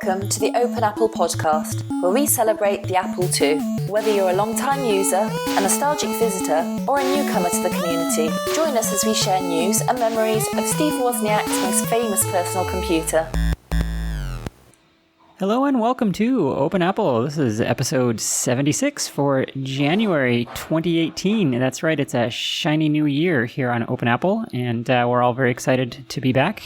Welcome to the Open Apple podcast, where we celebrate the Apple II. Whether you're a long-time user, a nostalgic visitor, or a newcomer to the community, join us as we share news and memories of Steve Wozniak's most famous personal computer. Hello and welcome to Open Apple. This is episode 76 for January 2018. And that's right, it's a shiny new year here on Open Apple, and we're all very excited to be back.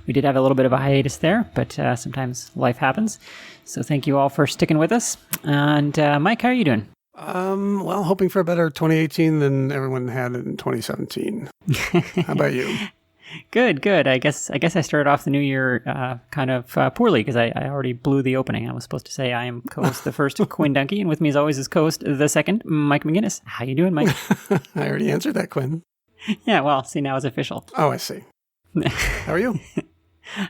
We did have a little bit of a hiatus there, but sometimes life happens. So thank you all for sticking with us. And Mike, how are you doing? Well, hoping for a better 2018 than everyone had in 2017. How about you? Good. I guess I started off the new year kind of poorly because I already blew the opening. I was supposed to say I am co-host the first, Quinn Gagne, and with me as always is co-host the second, Mike McGinnis. How you doing, Mike? I already answered that, Quinn. Yeah, well, see, now it's official. Oh, I see. How are you?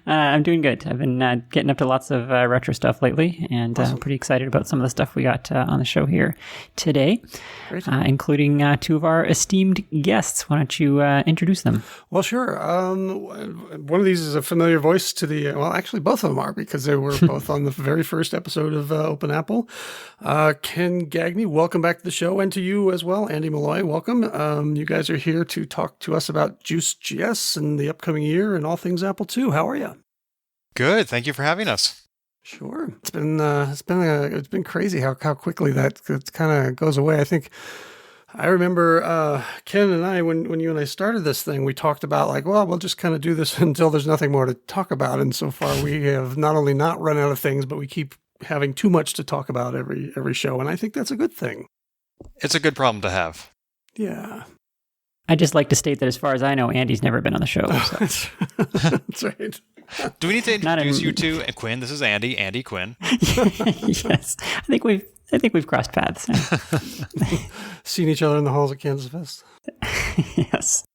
I'm doing good. I've been getting up to lots of retro stuff lately, and Awesome. I'm pretty excited about some of the stuff we got on the show here today, including two of our esteemed guests. Why don't you introduce them? Well, sure. One of these is a familiar voice to the, well, actually both of them are, because they were both on the very first episode of Open Apple. Ken Gagne, welcome back to the show, and to you as well, Andy Molloy, welcome. You guys are here to talk to us about Juiced.GS and the upcoming year and all things Apple II. How are you? Good. Thank you for having us. Sure. It's been crazy how quickly that kind of goes away. I remember Ken and I, when you and I started this thing, we talked about like, well, we'll just kind of do this until there's nothing more to talk about. And so far we have not only not run out of things, but we keep having too much to talk about every show. And I think that's a good thing. It's a good problem to have. Yeah. I'd just like to state that as far as I know, Andy's never been on the show. So. That's right. Do we need to introduce you two? And Quinn, this is Andy. Andy, Quinn. Yes. I think we've crossed paths. Seen each other in the halls at Kansas Fest. Yes.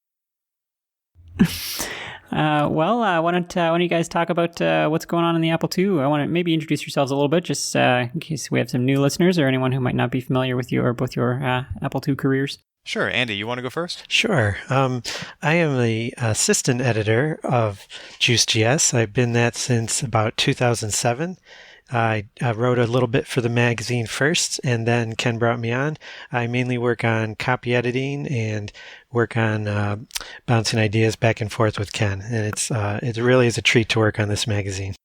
Why don't you guys talk about what's going on in the Apple II? I want to maybe introduce yourselves a little bit, just in case we have some new listeners or anyone who might not be familiar with you or both your Apple II careers. Sure. Andy, you want to go first? Sure. I am the assistant editor of Juiced.GS. I've been that since about 2007. I wrote a little bit for the magazine first, and then Ken brought me on. I mainly work on copy editing and work on bouncing ideas back and forth with Ken. And it really is a treat to work on this magazine.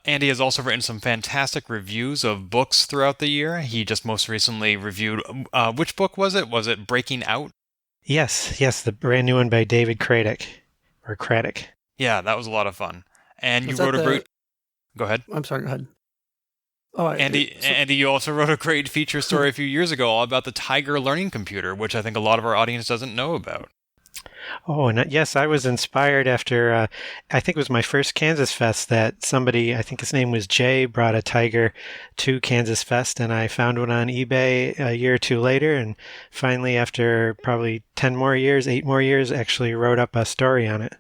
Andy has also written some fantastic reviews of books throughout the year. He just most recently reviewed, which book was it? Was it Breaking Out? Yes, the brand new one by David Craddock. Yeah, that was a lot of fun. And Was you wrote that a great... Go ahead. I'm sorry, go ahead. Oh, Andy, you also wrote a great feature story a few years ago all about the Tiger learning computer, which I think a lot of our audience doesn't know about. Oh, and yes, I was inspired after, I think it was my first Kansas Fest that somebody, I think his name was Jay, brought a Tiger to Kansas Fest, and I found one on eBay a year or two later, and finally after probably 8 more years, actually wrote up a story on it.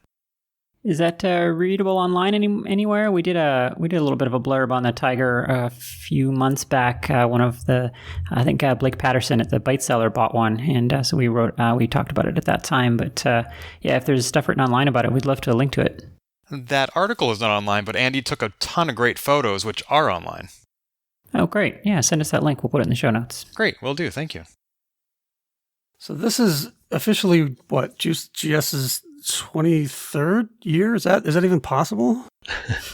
Is that readable online anywhere? We did a little bit of a blurb on the Tiger a few months back. I think Blake Patterson at the Byte Seller bought one, and so we talked about it at that time. But yeah, if there's stuff written online about it, we'd love to link to it. That article is not online, but Andy took a ton of great photos, which are online. Oh, great! Yeah, send us that link. We'll put it in the show notes. Great, will do. Thank you. So this is officially what, Juiced.GS's 23rd year? Is that even possible?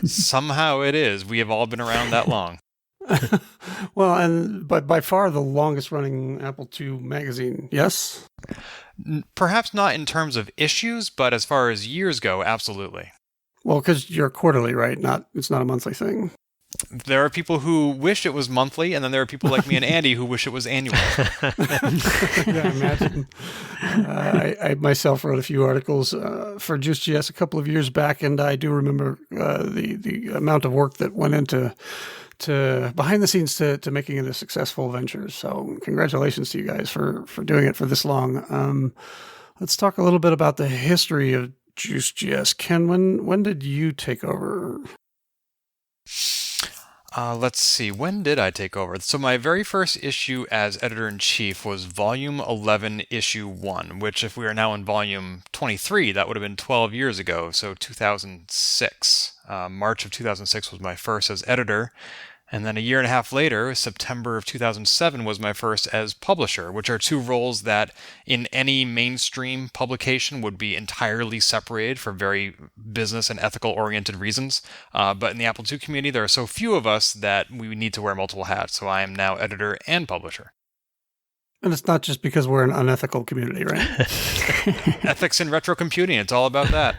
Somehow it is. We have all been around that long. Well, but by far the longest running Apple II magazine, yes? Perhaps not in terms of issues, but as far as years go, absolutely. Well, because you're quarterly, right? It's not a monthly thing. There are people who wish it was monthly, and then there are people like me and Andy who wish it was annual. Yeah, imagine. I myself wrote a few articles for Juiced.GS a couple of years back, and I do remember the amount of work that went into behind the scenes to making it a successful venture. So congratulations to you guys for doing it for this long. Let's talk a little bit about the history of Juiced.GS. Ken, when did you take over? Let's see, when did I take over? So my very first issue as editor-in-chief was Volume 11, Issue 1, which if we are now in Volume 23, that would have been 12 years ago, so 2006. March of 2006 was my first as editor. And then a year and a half later, September of 2007, was my first as publisher, which are two roles that in any mainstream publication would be entirely separated for very business and ethical-oriented reasons. But in the Apple II community, there are so few of us that we need to wear multiple hats. So I am now editor and publisher. And it's not just because we're an unethical community, right? Ethics in retro computing, it's all about that.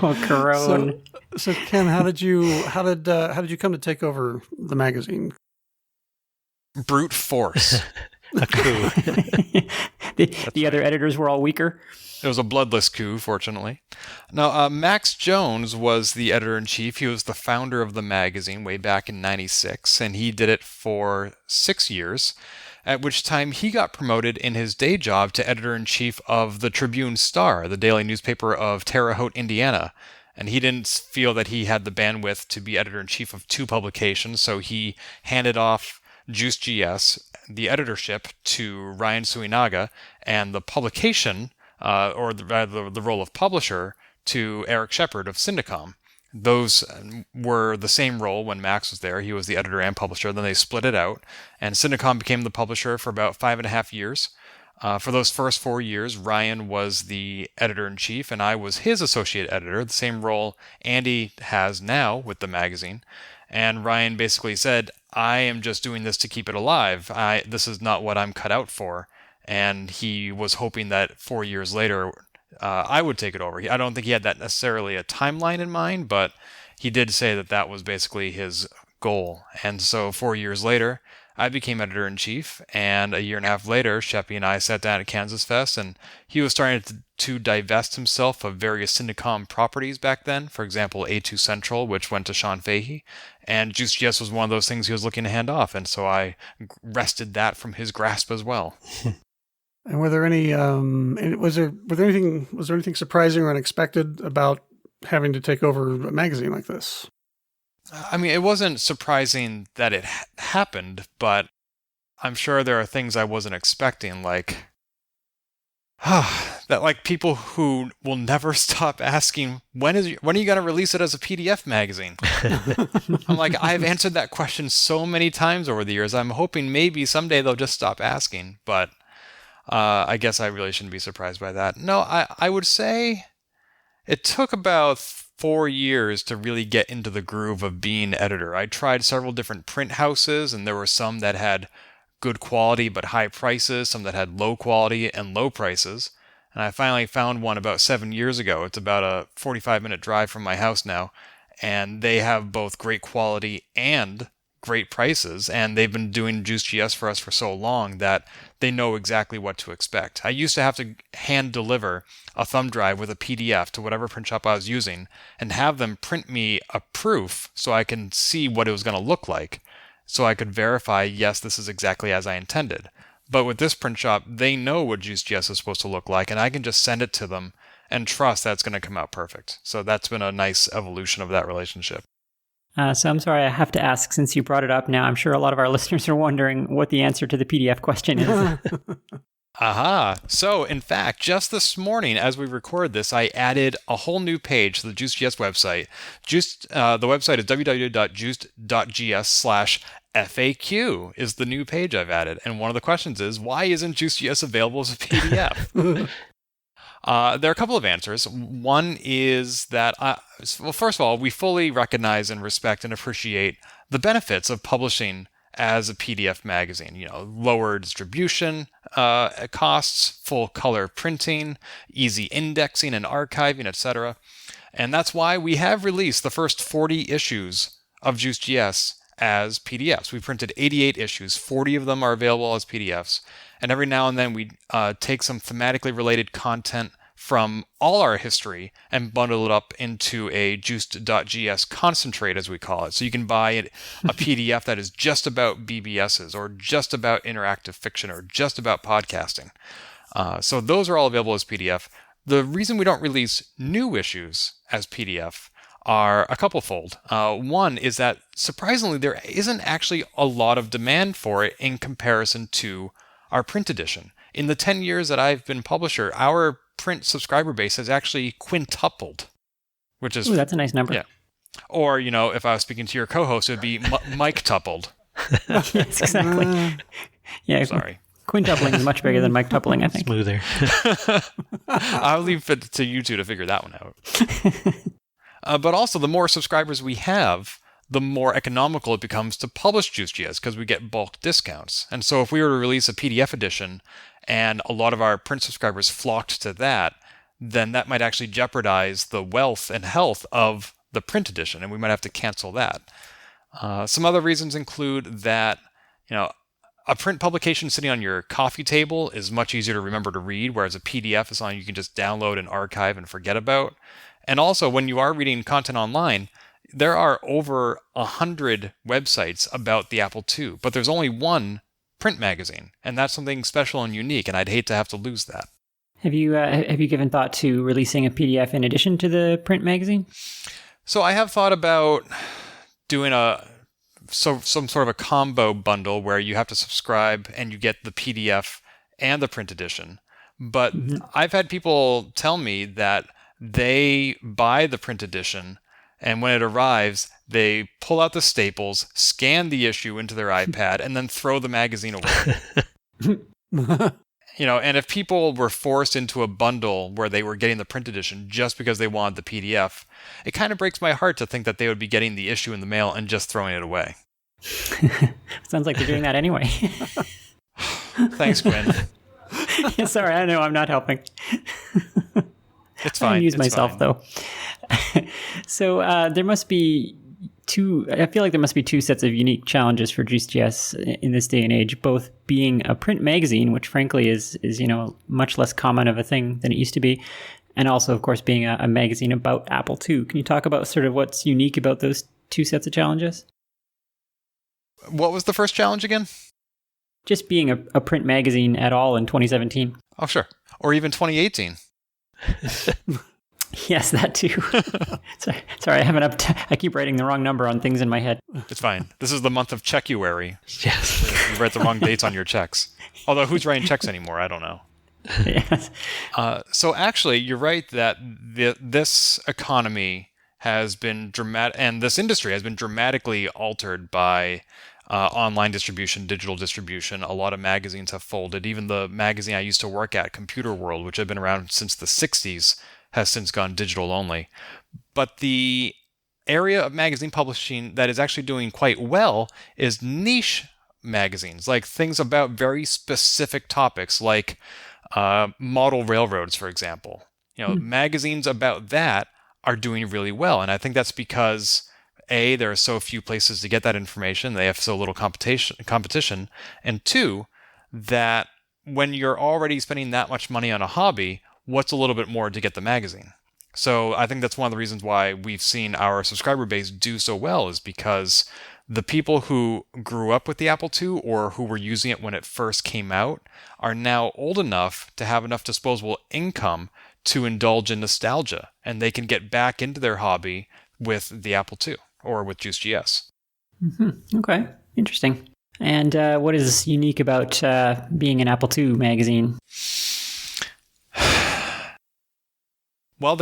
Oh, Corone. So Ken, how did you come to take over the magazine? Brute force. A coup. The other editors were all weaker. It was a bloodless coup, fortunately. Now, Max Jones was the editor-in-chief. He was the founder of the magazine way back in '96, and he did it for 6 years, at which time he got promoted in his day job to editor-in-chief of the Tribune-Star, the daily newspaper of Terre Haute, Indiana. And he didn't feel that he had the bandwidth to be editor-in-chief of two publications, so he handed off Juiced.GS, the editorship, to Ryan Suinaga, and the publication, or the role of publisher, to Eric Shepard of Syndicom. Those were the same role when Max was there. He was the editor and publisher. Then they split it out, and Syndicom became the publisher for about 5.5 years. For those first 4 years, Ryan was the editor-in-chief, and I was his associate editor, the same role Andy has now with the magazine. And Ryan basically said, I am just doing this to keep it alive. This is not what I'm cut out for. And he was hoping that 4 years later, I would take it over. I don't think he had that necessarily a timeline in mind, but he did say that that was basically his goal. And so 4 years later, I became editor-in-chief, and a year and a half later, Sheppy and I sat down at Kansas Fest, and he was starting to divest himself of various Syndicom properties back then. For example, A2 Central, which went to Sean Fahey, and Juiced.GS was one of those things he was looking to hand off, and so I wrested that from his grasp as well. And were there any? Was there anything surprising or unexpected about having to take over a magazine like this? I mean, it wasn't surprising that it happened, but I'm sure there are things I wasn't expecting, like that, like people who will never stop asking, when are you going to release it as a PDF magazine? I'm like, I've answered that question so many times over the years. I'm hoping maybe someday they'll just stop asking, but I guess I really shouldn't be surprised by that. No, I would say it took about 4 years to really get into the groove of being editor. I tried several different print houses, and there were some that had good quality but high prices, some that had low quality and low prices. And I finally found one about 7 years ago. It's about a 45-minute drive from my house now, and they have both great quality and great prices, and they've been doing Juiced.GS for us for so long that they know exactly what to expect. I used to have to hand deliver a thumb drive with a PDF to whatever print shop I was using and have them print me a proof so I can see what it was going to look like, so I could verify, yes, this is exactly as I intended. But with this print shop, they know what Juiced.GS is supposed to look like, and I can just send it to them and trust that it's going to come out perfect. So that's been a nice evolution of that relationship. So I'm sorry, I have to ask, since you brought it up now, I'm sure a lot of our listeners are wondering what the answer to the PDF question is. Aha! So, in fact, just this morning, as we record this, I added a whole new page to the Juiced.GS website. The website is www.juiced.gs/FAQ is the new page I've added. And one of the questions is, why isn't Juiced.GS available as a PDF? There are a couple of answers. One is that, well, first of all, we fully recognize and respect and appreciate the benefits of publishing as a PDF magazine. You know, lower distribution costs, full color printing, easy indexing and archiving, etc. And that's why we have released the first 40 issues of Juiced.GS as PDFs. We printed 88 issues. 40 of them are available as PDFs. And every now and then we take some thematically related content from all our history and bundle it up into a Juiced.GS concentrate, as we call it. So you can buy a PDF that is just about BBSs or just about interactive fiction or just about podcasting. So those are all available as PDF. The reason we don't release new issues as PDF are a couplefold. One is that, surprisingly, there isn't actually a lot of demand for it in comparison to our print edition. In the 10 years that I've been publisher, our print subscriber base has actually quintupled, which is... Ooh, that's a nice number. Yeah. Or, if I was speaking to your co-host, it would be Mike-tupled. Yes, exactly. Yeah, Sorry. Quintupling is much bigger than Mike-tupling, I think. Smoother. I'll leave it to you two to figure that one out. But also, the more subscribers we have, the more economical it becomes to publish Juiced.GS because we get bulk discounts. And so if we were to release a PDF edition and a lot of our print subscribers flocked to that, then that might actually jeopardize the wealth and health of the print edition, and we might have to cancel that. Some other reasons include that, a print publication sitting on your coffee table is much easier to remember to read, whereas a PDF is something you can just download and archive and forget about. And also, when you are reading content online, there are over 100 websites about the Apple II, but there's only one print magazine, and that's something special and unique, and I'd hate to have to lose that. Have you given thought to releasing a PDF in addition to the print magazine? So I have thought about doing some sort of a combo bundle where you have to subscribe and you get the PDF and the print edition. But I've had people tell me that they buy the print edition, and when it arrives, they pull out the staples, scan the issue into their iPad, and then throw the magazine away. And if people were forced into a bundle where they were getting the print edition just because they wanted the PDF, it kind of breaks my heart to think that they would be getting the issue in the mail and just throwing it away. Sounds like they're doing that anyway. Thanks, Quinn. Yeah, sorry, I know I'm not helping. It's fine. I amuse myself, though. So there must be I feel like there must be two sets of unique challenges for Juiced.GS in this day and age, both being a print magazine, which frankly is much less common of a thing than it used to be, and also, of course, being a magazine about Apple II. Can you talk about sort of what's unique about those two sets of challenges? What was the first challenge again? Just being a print magazine at all in 2017. Oh, sure. Or even 2018. Yes, that too. Sorry, I keep writing the wrong number on things in my head. It's fine. This is the month of Checkuary. Yes. You write the wrong dates on your checks. Although, who's writing checks anymore? I don't know. Yes. So actually, you're right that this economy has been dramatic, and this industry has been dramatically altered by online distribution, digital distribution. A lot of magazines have folded. Even the magazine I used to work at, Computer World, which had been around since the 60s, has since gone digital only. But the area of magazine publishing that is actually doing quite well is niche magazines, like things about very specific topics, like model railroads, for example. Magazines about that are doing really well. And I think that's because, A, there are so few places to get that information, they have so little competition, and two, that when you're already spending that much money on a hobby, what's a little bit more to get the magazine? So I think that's one of the reasons why we've seen our subscriber base do so well, is because the people who grew up with the Apple II or who were using it when it first came out are now old enough to have enough disposable income to indulge in nostalgia, and they can get back into their hobby with the Apple II or with Juiced.GS. Mm-hmm. Okay, interesting. And what is unique about being an Apple II magazine? Well,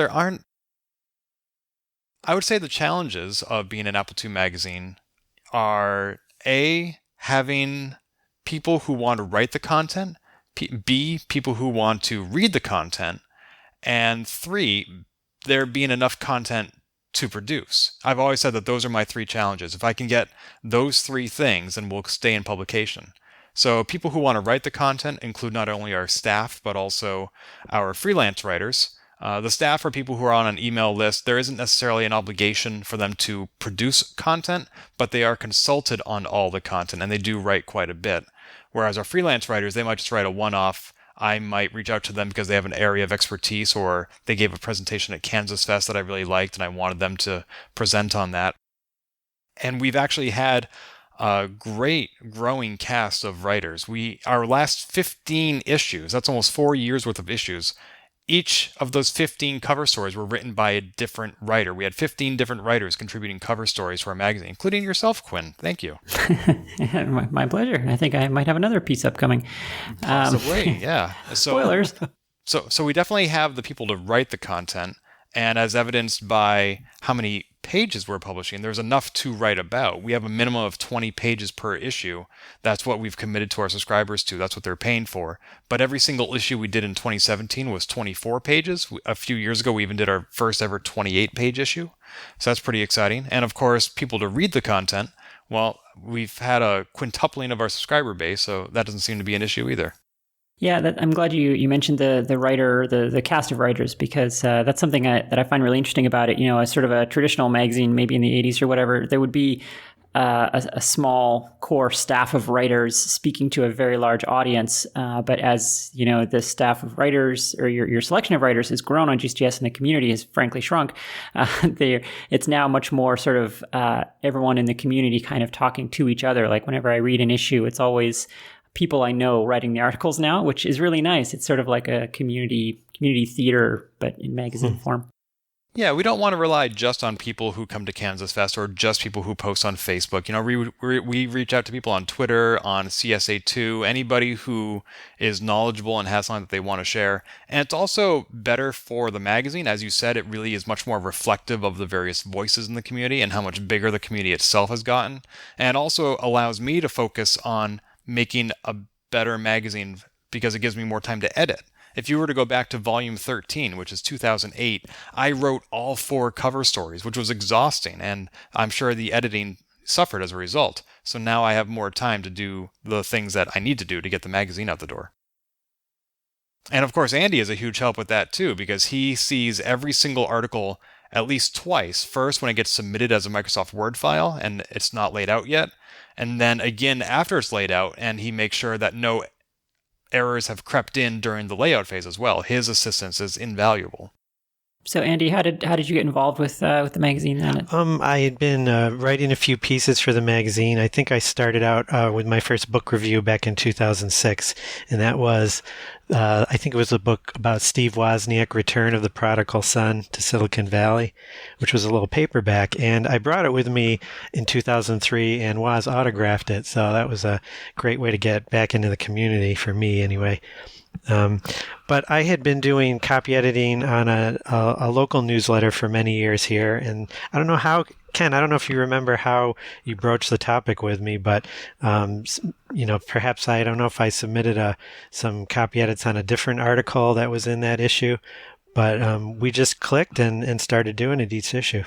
I would say the challenges of being an Apple II magazine are A, having people who want to write the content, B, people who want to read the content, and 3, there being enough content to produce. I've always said that those are my 3 challenges. If I can get those 3 things, then we'll stay in publication. So people who want to write the content include not only our staff, but also our freelance writers. The staff are people who are on an email list. There isn't necessarily an obligation for them to produce content, but they are consulted on all the content, and they do write quite a bit. Whereas our freelance writers, they might just write a one-off. I might reach out to them because they have an area of expertise, or they gave a presentation at Kansas Fest that I really liked, and I wanted them to present on that. And we've actually had a great growing cast of writers. Our last 15 issues, that's almost 4 years worth of issues, each of those 15 cover stories were written by a different writer. We had 15 different writers contributing cover stories to our magazine, including yourself, Quinn. Thank you. My pleasure. I think I might have another piece upcoming. Possibly, yeah. Spoilers. So we definitely have the people to write the content, and as evidenced by how many pages we're publishing, there's enough to write about. We have a minimum of 20 pages per issue. That's what we've committed to our subscribers to. That's what they're paying for. But every single issue we did in 2017 was 24 pages. A few years ago, we even did our first ever 28-page issue. So that's pretty exciting. And of course, people to read the content. Well, we've had a quintupling of our subscriber base, so that doesn't seem to be an issue either. Yeah, I'm glad you mentioned the writer, the cast of writers, because that's something that I find really interesting about it. You know, as sort of a traditional magazine, maybe in the 80s or whatever, there would be a small core staff of writers speaking to a very large audience. But as you know, the staff of writers or your selection of writers has grown on Juiced.GS and the community has frankly shrunk. It's now much more sort of everyone in the community kind of talking to each other. Like whenever I read an issue, it's always people I know writing the articles now, which is really nice. It's sort of like a community theater, but in magazine form. Yeah, we don't want to rely just on people who come to Kansas Fest or just people who post on Facebook. You know, we reach out to people on Twitter, on CSA2, anybody who is knowledgeable and has something that they want to share. And it's also better for the magazine. As you said, it really is much more reflective of the various voices in the community and how much bigger the community itself has gotten. And it also allows me to focus on making a better magazine because it gives me more time to edit. If you were to go back to volume 13, which is 2008, I wrote all 4 cover stories, which was exhausting, and I'm sure the editing suffered as a result. So now I have more time to do the things that I need to do to get the magazine out the door. And of course, Andy is a huge help with that too, because he sees every single article at least twice. First, when it gets submitted as a Microsoft Word file and it's not laid out yet, and then again after it's laid out, and he makes sure that no errors have crept in during the layout phase as well. His assistance is invaluable. So, Andy, how did you get involved with the magazine then? I had been writing a few pieces for the magazine. I think I started out with my first book review back in 2006, and that was, I think it was a book about Steve Wozniak, Return of the Prodigal Son to Silicon Valley, which was a little paperback, and I brought it with me in 2003, and Woz autographed it, so that was a great way to get back into the community for me anyway. But I had been doing copy editing on a local newsletter for many years here, and I don't know how, Ken, I don't know if you remember how you broached the topic with me, but perhaps I don't know if I submitted some copy edits on a different article that was in that issue, but we just clicked and started doing it each issue.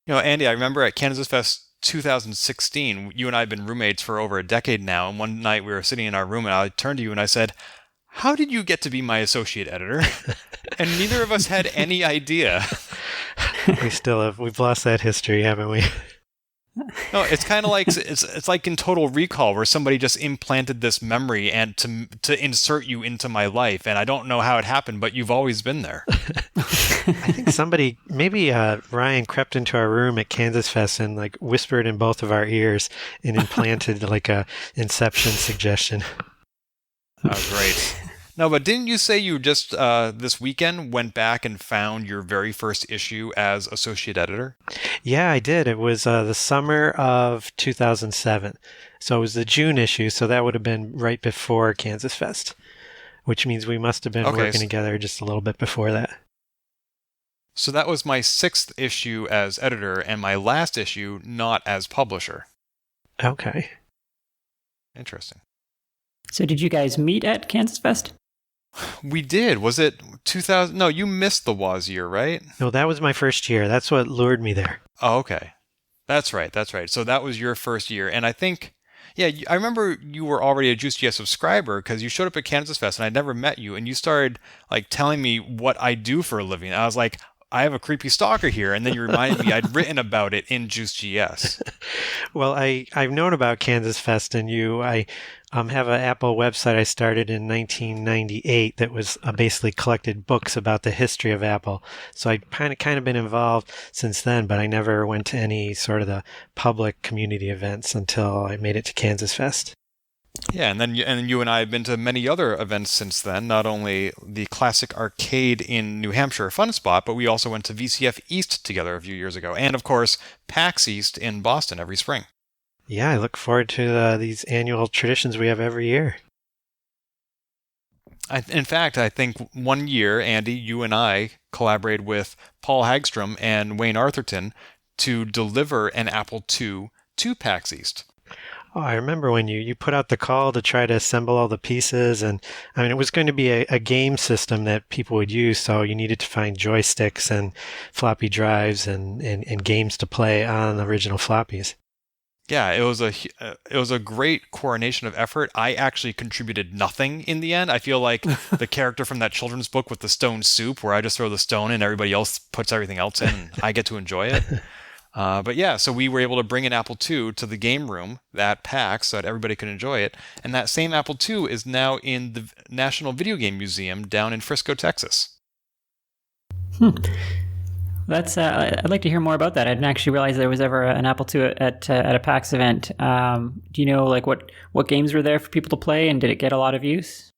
You know, Andy, I remember at Kansas Fest 2016, you and I have been roommates for over a decade now, and one night we were sitting in our room and I turned to you and I said, "How did you get to be my associate editor?" And neither of us had any idea. We've lost that history, haven't we? No, it's kind of like it's like in Total Recall where somebody just implanted this memory and to insert you into my life, and I don't know how it happened, but you've always been there. I think somebody, maybe Ryan, crept into our room at Kansas Fest and like whispered in both of our ears and implanted like a Inception suggestion. Oh, great. No, but didn't you say you just this weekend went back and found your very first issue as associate editor? Yeah, I did. It was the summer of 2007. So it was the June issue, so that would have been right before Kansas Fest, which means we must have been working together just a little bit before that. So that was my 6th issue as editor and my last issue not as publisher. Okay. Interesting. So did you guys meet at Kansas Fest? We did. Was it 2000? No, you missed the Woz year, right? No, that was my first year. That's what lured me there. Oh, okay. That's right. So that was your first year. And I think, yeah, I remember you were already a Juiced.GS subscriber because you showed up at Kansas Fest and I'd never met you. And you started like telling me what I do for a living. I was like, I have a creepy stalker here. And then you reminded me I'd written about it in Juiced.GS. Well, I've known about Kansas Fest and you. I have an Apple website I started in 1998 that was basically collected books about the history of Apple. So I'd kind of been involved since then, but I never went to any sort of the public community events until I made it to Kansas Fest. Yeah, and then you and I have been to many other events since then. Not only the Classic Arcade in New Hampshire, Fun Spot, but we also went to VCF East together a few years ago, and of course PAX East in Boston every spring. Yeah, I look forward to these annual traditions we have every year. In fact, I think one year, Andy, you and I collaborated with Paul Hagstrom and Wayne Arthurton to deliver an Apple II to PAX East. Oh, I remember when you put out the call to try to assemble all the pieces, and I mean, it was going to be a game system that people would use, so you needed to find joysticks and floppy drives and games to play on the original floppies. Yeah, it was a great coordination of effort. I actually contributed nothing in the end. I feel like the character from that children's book with the stone soup, where I just throw the stone and everybody else puts everything else in, and I get to enjoy it. But yeah, so we were able to bring an Apple II to the game room at PAX so that everybody could enjoy it. And that same Apple II is now in the National Video Game Museum down in Frisco, Texas. That's. I'd like to hear more about that. I didn't actually realize there was ever an Apple II at a PAX event. Do you know like what games were there for people to play, and did it get a lot of use?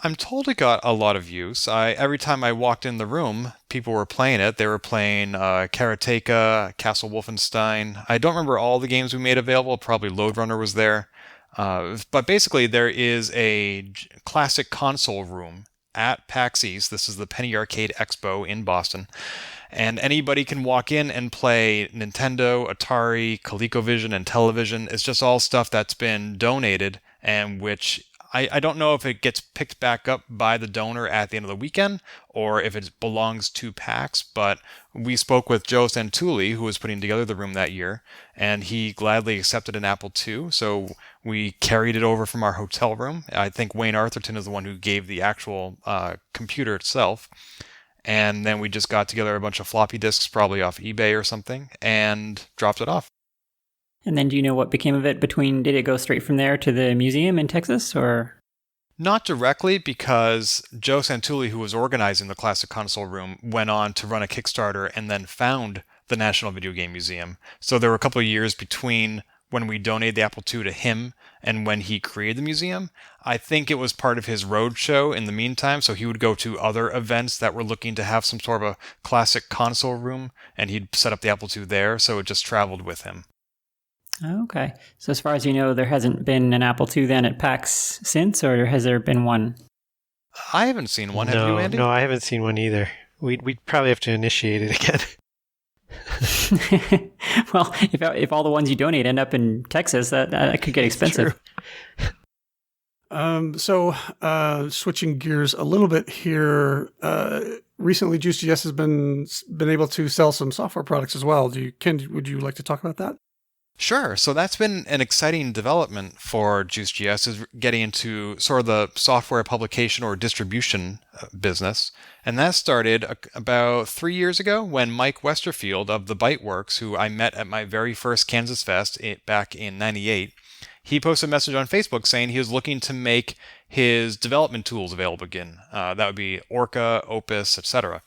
I'm told it got a lot of use. Every time I walked in the room, people were playing it. They were playing Karateka, Castle Wolfenstein. I don't remember all the games we made available. Probably Lode Runner was there. But basically, there is a classic console room at PAX East. This is the Penny Arcade Expo in Boston. And anybody can walk in and play Nintendo, Atari, ColecoVision, and Television. It's just all stuff that's been donated and which I don't know if it gets picked back up by the donor at the end of the weekend or if it belongs to PAX, but we spoke with Joe Santulli, who was putting together the room that year, and he gladly accepted an Apple II, so we carried it over from our hotel room. I think Wayne Arthurton is the one who gave the actual computer itself, and then we just got together a bunch of floppy disks, probably off eBay or something, and dropped it off. And then do you know what became of it did it go straight from there to the museum in Texas, or? Not directly, because Joe Santulli, who was organizing the Classic Console Room, went on to run a Kickstarter and then found the National Video Game Museum. So there were a couple of years between when we donated the Apple II to him and when he created the museum. I think it was part of his roadshow in the meantime, so he would go to other events that were looking to have some sort of a classic console room, and he'd set up the Apple II there, so it just traveled with him. Okay. So as far as you know, there hasn't been an Apple II then at PAX since, or has there been one? I haven't seen one. Have you, Andy? No, I haven't seen one either. We'd probably have to initiate it again. Well, if all the ones you donate end up in Texas, that could get expensive. So switching gears a little bit here, recently Juiced.GS has been able to sell some software products as well. Ken, would you like to talk about that? Sure. So that's been an exciting development for Juiced.GS, is getting into sort of the software publication or distribution business. And that started about 3 years ago when Mike Westerfield of the Byteworks, who I met at my very first Kansas Fest back in '98, he posted a message on Facebook saying he was looking to make his development tools available again. That would be Orca, Opus, etc.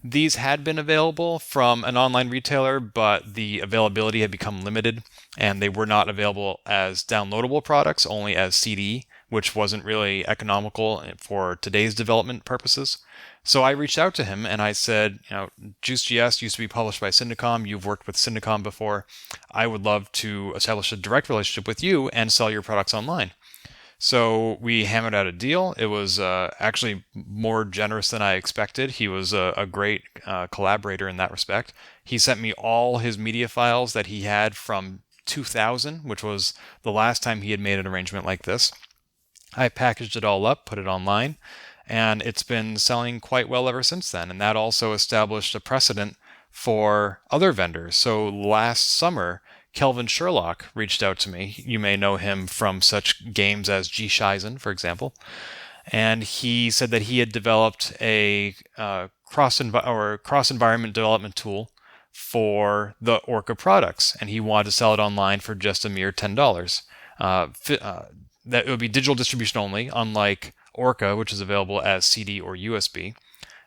These had been available from an online retailer, but the availability had become limited, and they were not available as downloadable products, only as CD, which wasn't really economical for today's development purposes. So I reached out to him and I said, Juiced.GS used to be published by Syndicom. You've worked with Syndicom before. I would love to establish a direct relationship with you and sell your products online. So we hammered out a deal. It was actually more generous than I expected. He was a great collaborator in that respect. He sent me all his media files that he had from 2000, which was the last time he had made an arrangement like this. I packaged it all up, put it online, and it's been selling quite well ever since then. And that also established a precedent for other vendors. So last summer, Kelvin Sherlock reached out to me. You may know him from such games as G Shizen, for example. And he said that he had developed a cross-environment development tool for the Orca products, and he wanted to sell it online for just a mere $10. That it would be digital distribution only, unlike Orca, which is available as CD or USB.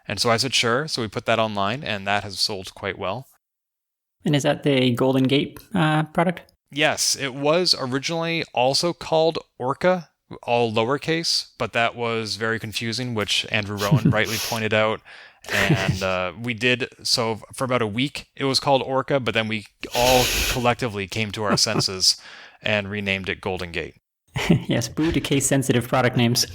And so I said, sure. So we put that online, and that has sold quite well. And is that the Golden Gate product? Yes, it was originally also called Orca, all lowercase, but that was very confusing, which Andrew Rowan rightly pointed out. And we did, so for about a week, it was called Orca, but then we all collectively came to our senses and renamed it Golden Gate. Yes, boo to case-sensitive product names.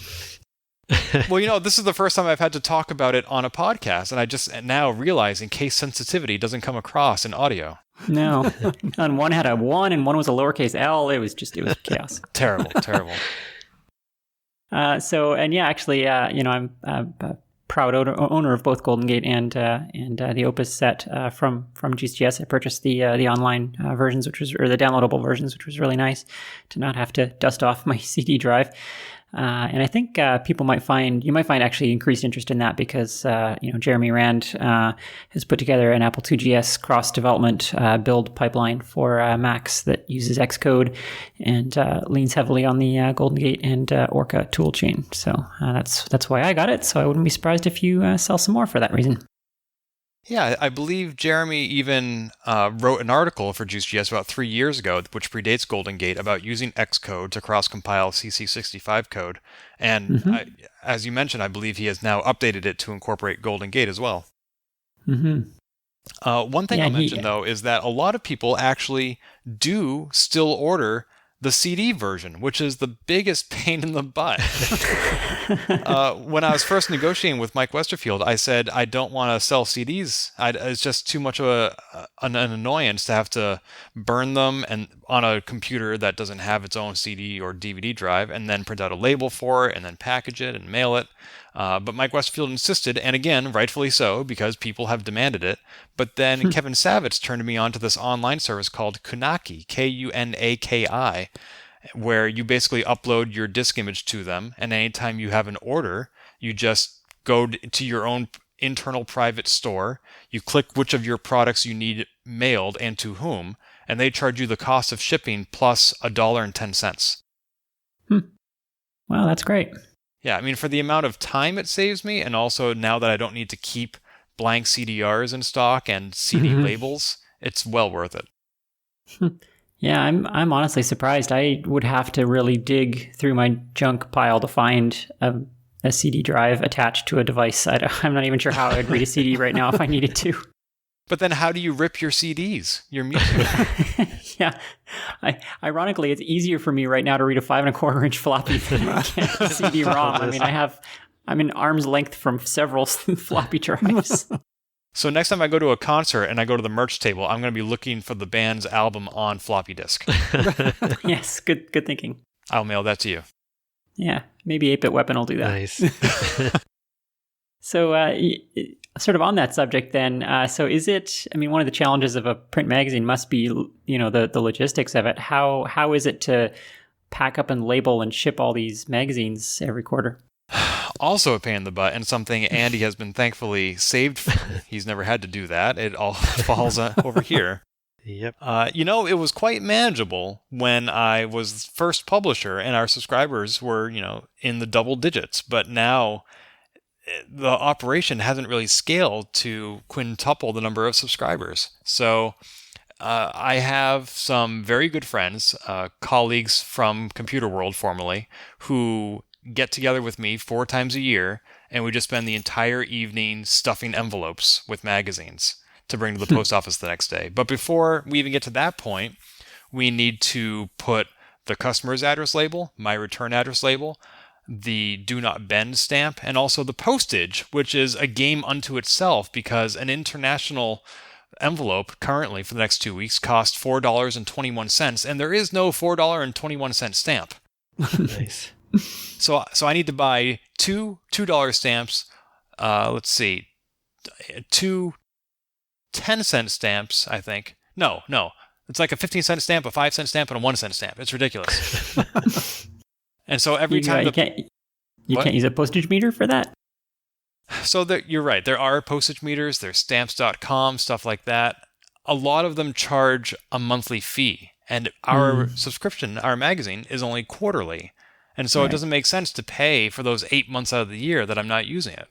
Well, this is the first time I've had to talk about it on a podcast, and I just now realizing case sensitivity doesn't come across in audio. No. And one had a 1 and one was a lowercase L. It was chaos. Terrible. I'm a proud owner of both Golden Gate and the Opus set from Juiced.GS. I purchased the online versions, or the downloadable versions, which was really nice to not have to dust off my CD drive. And I think you might find actually increased interest in that because Jeremy Rand has put together an Apple II.GS cross development build pipeline for Macs that uses Xcode and leans heavily on the Golden Gate and Orca toolchain. So that's why I got it. So I wouldn't be surprised if you sell some more for that reason. Yeah, I believe Jeremy even wrote an article for Juiced.GS about 3 years ago, which predates Golden Gate, about using Xcode to cross-compile CC65 code. And as you mentioned, I believe he has now updated it to incorporate Golden Gate as well. Mm-hmm. One thing I'll mention, though, is that a lot of people actually do still order the CD version, which is the biggest pain in the butt. When I was first negotiating with Mike Westerfield, I said I don't want to sell CDs. It's just too much of an annoyance to have to burn them and on a computer that doesn't have its own CD or DVD drive, and then print out a label for it, and then package it and mail it. But Mike Westerfield insisted, and again, rightfully so, because people have demanded it. But then Kevin Savitz turned me on to this online service called Kunaki, Kunaki, where you basically upload your disk image to them, and anytime you have an order, you just go to your own internal private store, you click which of your products you need mailed and to whom, and they charge you the cost of shipping plus $1.10. Wow, that's great. Yeah, I mean, for the amount of time it saves me, and also now that I don't need to keep blank CDRs in stock and CD labels, it's well worth it. Yeah, I'm honestly surprised. I would have to really dig through my junk pile to find a CD drive attached to a device. I'm not even sure how I'd read a CD right now if I needed to. But then how do you rip your CDs, your music? Yeah. Ironically, it's easier for me right now to read a 5 1/4 inch floppy than a CD-ROM. I mean, I'm an arm's length from several floppy drives. So next time I go to a concert and I go to the merch table, I'm going to be looking for the band's album on floppy disk. Yes, good thinking. I'll mail that to you. Yeah, maybe 8-Bit Weapon will do that. Nice. So, sort of on that subject then, so is it, I mean, one of the challenges of a print magazine must be, the logistics of it. How is it to pack up and label and ship all these magazines every quarter? Also a pain in the butt, and something Andy has been thankfully saved from. He's never had to do that. It all falls over here. Yep. It was quite manageable when I was first publisher and our subscribers were, in the double digits. But now the operation hasn't really scaled to quintuple the number of subscribers. So I have some very good friends, colleagues from Computer World formerly, who get together with me 4 times a year, and we just spend the entire evening stuffing envelopes with magazines to bring to the post office the next day. But before we even get to that point, we need to put the customer's address label, my return address label, the do not bend stamp, and also the postage, which is a game unto itself because an international envelope currently for the next 2 weeks costs $4.21, and there is no $4.21 stamp. Nice. So I need to buy two $2 stamps. Let's see, 2 10-cent stamps. I think no, it's like a 15-cent stamp, a 5-cent stamp, and a 1-cent stamp. It's ridiculous. And so every time you can't use a postage meter for that. So you're right. There are postage meters. There's stamps.com, stuff like that. A lot of them charge a monthly fee, and our subscription, our magazine, is only quarterly. And so it doesn't make sense to pay for those 8 months out of the year that I'm not using it.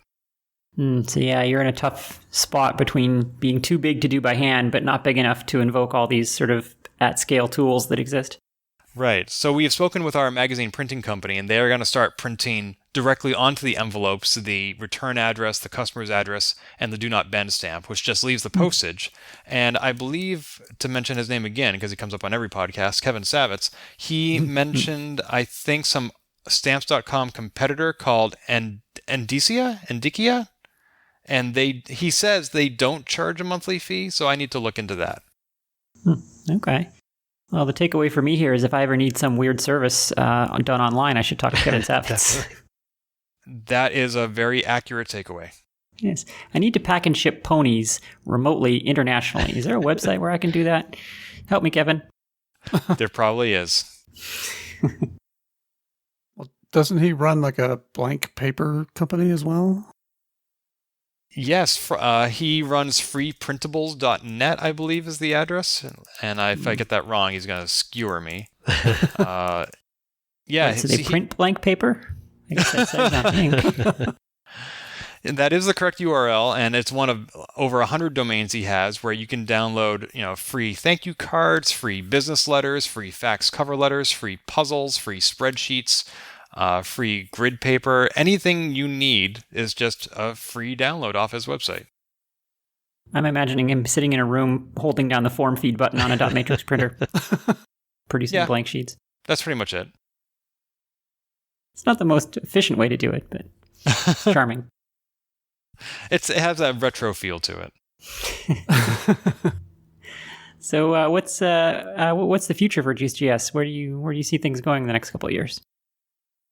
So yeah, you're in a tough spot between being too big to do by hand, but not big enough to invoke all these sort of at-scale tools that exist. Right. So we have spoken with our magazine printing company, and they are going to start printing directly onto the envelopes the return address, the customer's address, and the do not bend stamp, which just leaves the postage. And I believe, to mention his name again, because he comes up on every podcast, Kevin Savitz, he mentioned, I think, some Stamps.com competitor called Endicia? And he says they don't charge a monthly fee, so I need to look into that. Okay. Well, the takeaway for me here is if I ever need some weird service done online, I should talk to Kevin Savitz. That is a very accurate takeaway. Yes. I need to pack and ship ponies remotely internationally. Is there a website where I can do that? Help me, Kevin. There probably is. Well, doesn't he run like a blank paper company as well? Yes, he runs freeprintables.net, I believe is the address. And if I get that wrong, he's going to skewer me. Yeah. So they print blank paper? I guess that says that. That is the correct URL, and it's one of over 100 domains he has where you can download, free thank you cards, free business letters, free fax cover letters, free puzzles, free spreadsheets, free grid paper. Anything you need is just a free download off his website. I'm imagining him sitting in a room holding down the form feed button on a dot matrix printer, producing blank sheets. That's pretty much it. It's not the most efficient way to do it, but it's charming. It has that retro feel to it. So what's the future for Juiced.GS? Where do you see things going in the next couple of years?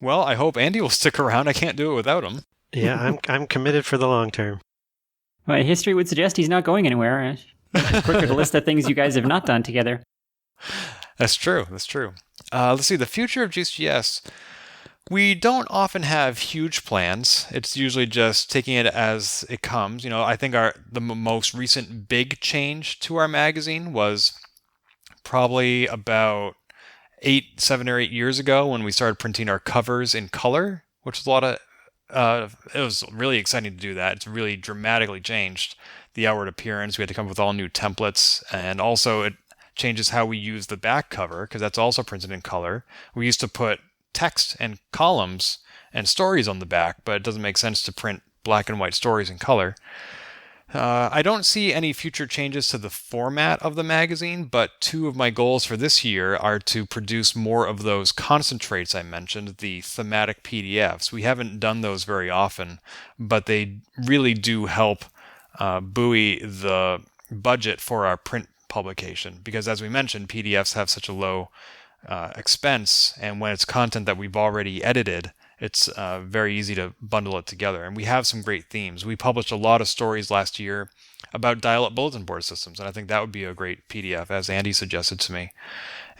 Well, I hope Andy will stick around. I can't do it without him. Yeah, I'm committed for the long term. Well, history would suggest he's not going anywhere. It's quicker to list the things you guys have not done together. That's true. Let's see. The future of Juiced.GS. We don't often have huge plans. It's usually just taking it as it comes. I think the most recent big change to our magazine was probably about 7 or 8 years ago when we started printing our covers in color, which was it was really exciting to do that. It's really dramatically changed the outward appearance. We had to come up with all new templates, and also it changes how we use the back cover because that's also printed in color. We used to put text and columns and stories on the back, but it doesn't make sense to print black and white stories in color. I don't see any future changes to the format of the magazine, but 2 of my goals for this year are to produce more of those concentrates I mentioned, the thematic PDFs. We haven't done those very often, but they really do help buoy the budget for our print publication, because as we mentioned, PDFs have such a low expense, and when it's content that we've already edited, it's very easy to bundle it together. And we have some great themes. We published a lot of stories last year about dial-up bulletin board systems, and I think that would be a great PDF, as Andy suggested to me.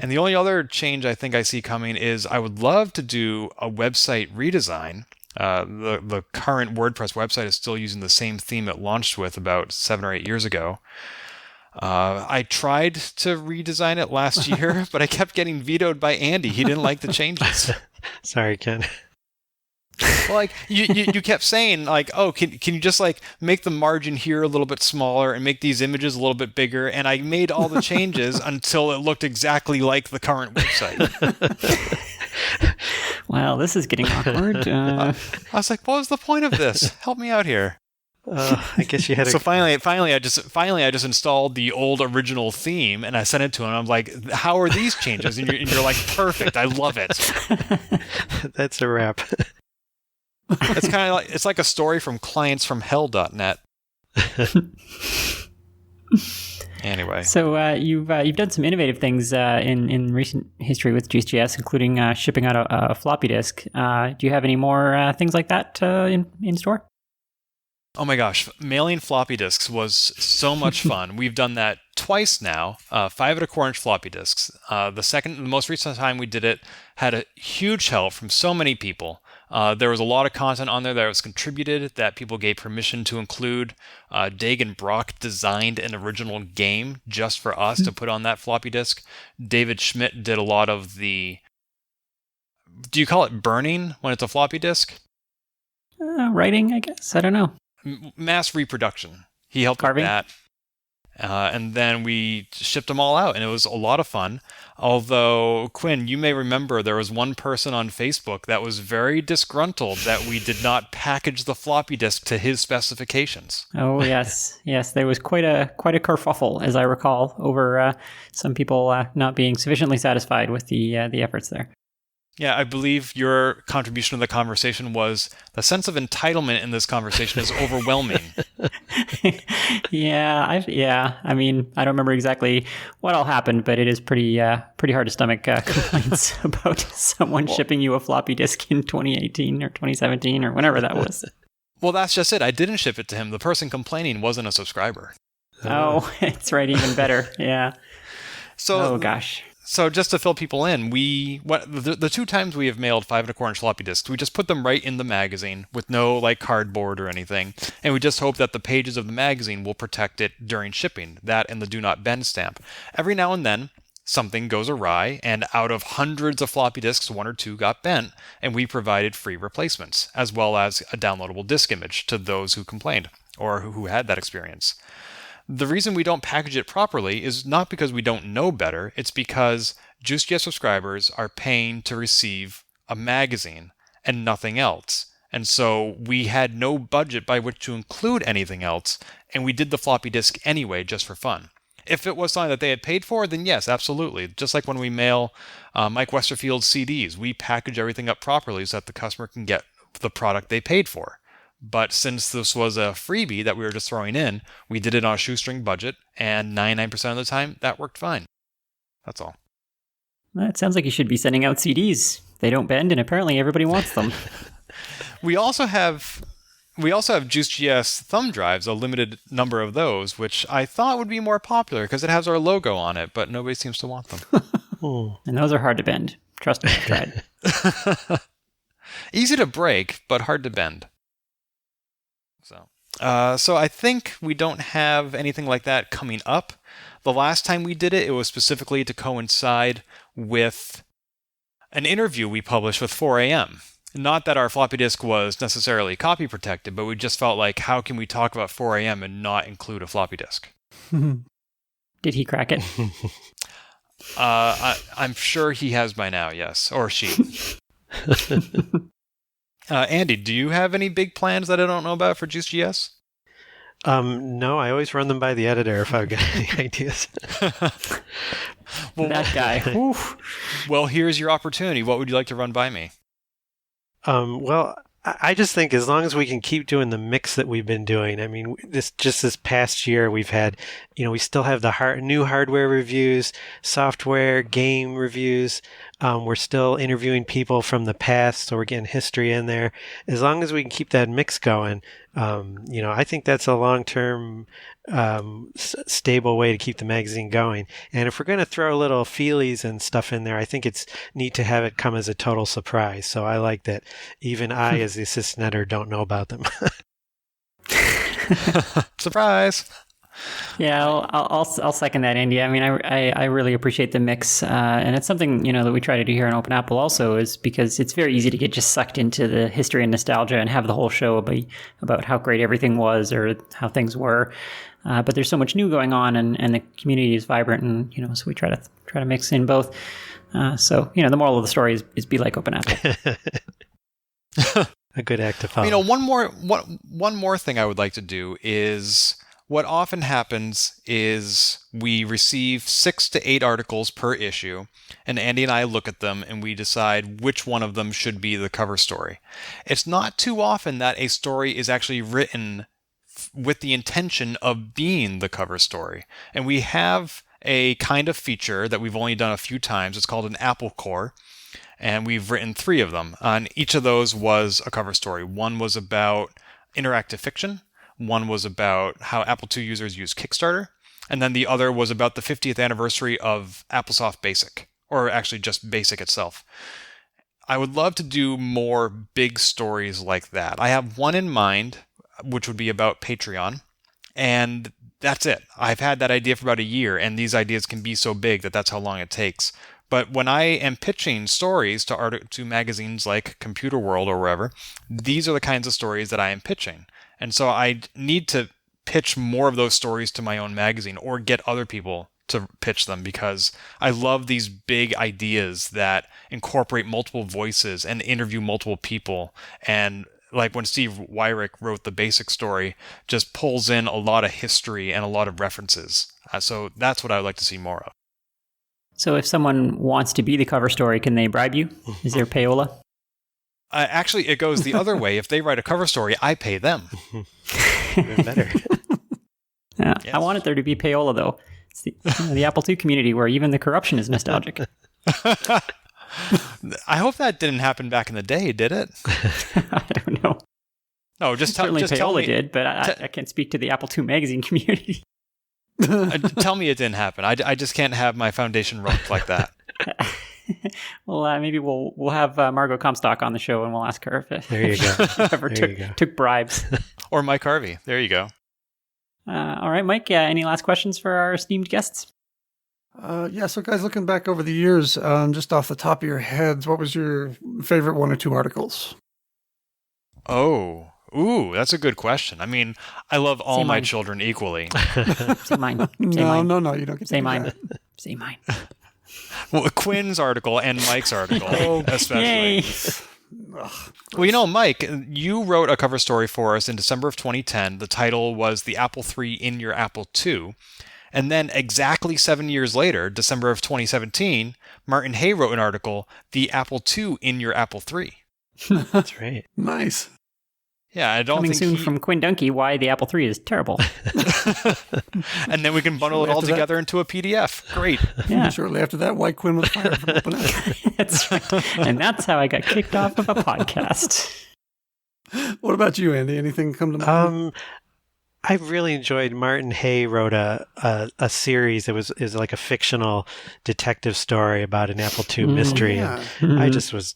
And the only other change I think I see coming is I would love to do a website redesign. The current WordPress website is still using the same theme it launched with about 7 or 8 years ago. I tried to redesign it last year, but I kept getting vetoed by Andy. He didn't like the changes. Sorry, Ken. Well, you kept saying can you just make the margin here a little bit smaller and make these images a little bit bigger? And I made all the changes until it looked exactly like the current website. Wow, this is getting awkward. I was like, what was the point of this? Help me out here. I guess you had. So finally, I just installed the old original theme and I sent it to him. I'm like, "How are these changes?" And you're like, "Perfect, I love it." That's a wrap. It's kind of it's like a story from clientsfromhell.net. Anyway, so you've done some innovative things in recent history with Juiced.GS, including shipping out a floppy disk. Do you have any more things like that in store? Oh my gosh, mailing floppy disks was so much fun. We've done that twice now, 5 1/4-inch floppy disks. The most recent time we did it had a huge help from so many people. There was a lot of content on there that was contributed that people gave permission to include. Dagan Brock designed an original game just for us to put on that floppy disk. David Schmidt did a lot of the... Do you call it burning when it's a floppy disk? Writing, I guess. I don't know. Mass reproduction. He helped Carving? with that. And then we shipped them all out, and it was a lot of fun. Although, Quinn, you may remember there was one person on Facebook that was very disgruntled that we did not package the floppy disk to his specifications. Oh, yes. Yes, there was quite a kerfuffle, as I recall, over some people not being sufficiently satisfied with the efforts there. Yeah, I believe your contribution to the conversation was the sense of entitlement in this conversation is overwhelming. Yeah. I mean, I don't remember exactly what all happened, but it is pretty hard to stomach complaints about someone shipping you a floppy disk in 2018 or 2017 or whenever that was. Well, that's just it. I didn't ship it to him. The person complaining wasn't a subscriber. Oh, it's right. Even better. Yeah. So, oh, gosh. So just to fill people in, the 2 times we have mailed 5.25" floppy disks, we just put them right in the magazine with no cardboard or anything, and we just hope that the pages of the magazine will protect it during shipping. That and the "Do Not Bend" stamp. Every now and then, something goes awry, and out of hundreds of floppy disks, 1 or 2 got bent, and we provided free replacements, as well as a downloadable disk image to those who complained or who had that experience. The reason we don't package it properly is not because we don't know better, it's because Juiced.GS subscribers are paying to receive a magazine and nothing else. And so we had no budget by which to include anything else, and we did the floppy disk anyway just for fun. If it was something that they had paid for, then yes, absolutely. Just like when we mail Mike Westerfield's CDs, we package everything up properly so that the customer can get the product they paid for. But since this was a freebie that we were just throwing in, we did it on a shoestring budget, and 99% of the time, that worked fine. That's all. Well, it sounds like you should be sending out CDs. They don't bend, and apparently everybody wants them. We also have Juiced.GS thumb drives, a limited number of those, which I thought would be more popular because it has our logo on it, but nobody seems to want them. And those are hard to bend. Trust me, I've tried. Easy to break, but hard to bend. So I think we don't have anything like that coming up. The last time we did it, it was specifically to coincide with an interview we published with 4AM. Not that our floppy disk was necessarily copy protected, but we just felt like, how can we talk about 4AM and not include a floppy disk? Did he crack it? I'm sure he has by now, yes. Or she. Andy, do you have any big plans that I don't know about for Juiced.GS? No, I always run them by the editor if I've got any ideas. Well, that guy. Well, here's your opportunity. What would you like to run by me? Well, I just think as long as we can keep doing the mix that we've been doing, I mean, this past year we've had, we still have the new hardware reviews, software, game reviews. We're still interviewing people from the past, so we're getting history in there. As long as we can keep that mix going, I think that's a long-term stable way to keep the magazine going. And if we're going to throw little feelies and stuff in there, I think it's neat to have it come as a total surprise. So I like that even I, as the assistant editor, don't know about them. Surprise! Yeah, I'll second that, Andy. I mean, I really appreciate the mix, and it's something that we try to do here on Open Apple also, is because it's very easy to get just sucked into the history and nostalgia and have the whole show about how great everything was or how things were. But there's so much new going on, and the community is vibrant, and so we try to mix in both. So the moral of the story is be like Open Apple. A good act to follow. One more thing I would like to do is, what often happens is we receive 6 to 8 articles per issue, and Andy and I look at them and we decide which one of them should be the cover story. It's not too often that a story is actually written with the intention of being the cover story. And we have a kind of feature that we've only done a few times. It's called an Apple Core, and we've written 3 of them. And each of those was a cover story. One was about interactive fiction. One was about how Apple II users use Kickstarter, and then the other was about the 50th anniversary of AppleSoft Basic, or actually just Basic itself. I would love to do more big stories like that. I have one in mind, which would be about Patreon, and that's it. I've had that idea for about a year, and these ideas can be so big that that's how long it takes. But when I am pitching stories to magazines like Computer World or wherever, these are the kinds of stories that I am pitching. And so I need to pitch more of those stories to my own magazine or get other people to pitch them, because I love these big ideas that incorporate multiple voices and interview multiple people. And like when Steve Wyrick wrote the basic story, just pulls in a lot of history and a lot of references. So that's what I would like to see more of. So if someone wants to be the cover story, can they bribe you? Is there payola? Actually, it goes the other way. If they write a cover story, I pay them. Even better. Yeah, Yes. I wanted there to be payola, though. It's the Apple II community where even the corruption is nostalgic. I hope that didn't happen back in the day, did it? I don't know. No, Certainly tell payola me. did, but I can't speak to the Apple II magazine community. Tell me it didn't happen. I just can't have my foundation roped like that. Well, maybe we'll have Margot Comstock on the show, and we'll ask her if There you go. ever There you go. took bribes. Or Mike Harvey. There you go. All right, Mike, any last questions for our esteemed guests? So guys, looking back over the years, just off the top of your heads, what was your favorite 1 or 2 articles? Oh, ooh, that's a good question. I mean, I love all Say my mine. children equally. Say mine. Say No, mine. no, you don't get to Say do mine. that. Say mine. Well, Quinn's article and Mike's article, especially. Yay. Well, you know, Mike, you wrote a cover story for us in December of 2010. The title was The Apple III in Your Apple II. And then exactly 7 years later, December of 2017, Martin Hay wrote an article, The Apple II in Your Apple III. That's right. Nice. Yeah, I don't Coming think soon from Quinn Dunkey, why the Apple III is terrible. And then we can bundle it Shortly all after that- together into a PDF. Great. Yeah, Shortly after that, White Quinn was fired from Open Apple. that's right. And that's how I got kicked off of a podcast. What about you, Andy? Anything come to mind? I really enjoyed Martin Hay wrote a series. It was like a fictional detective story about an Apple II mystery. Yeah. And I just was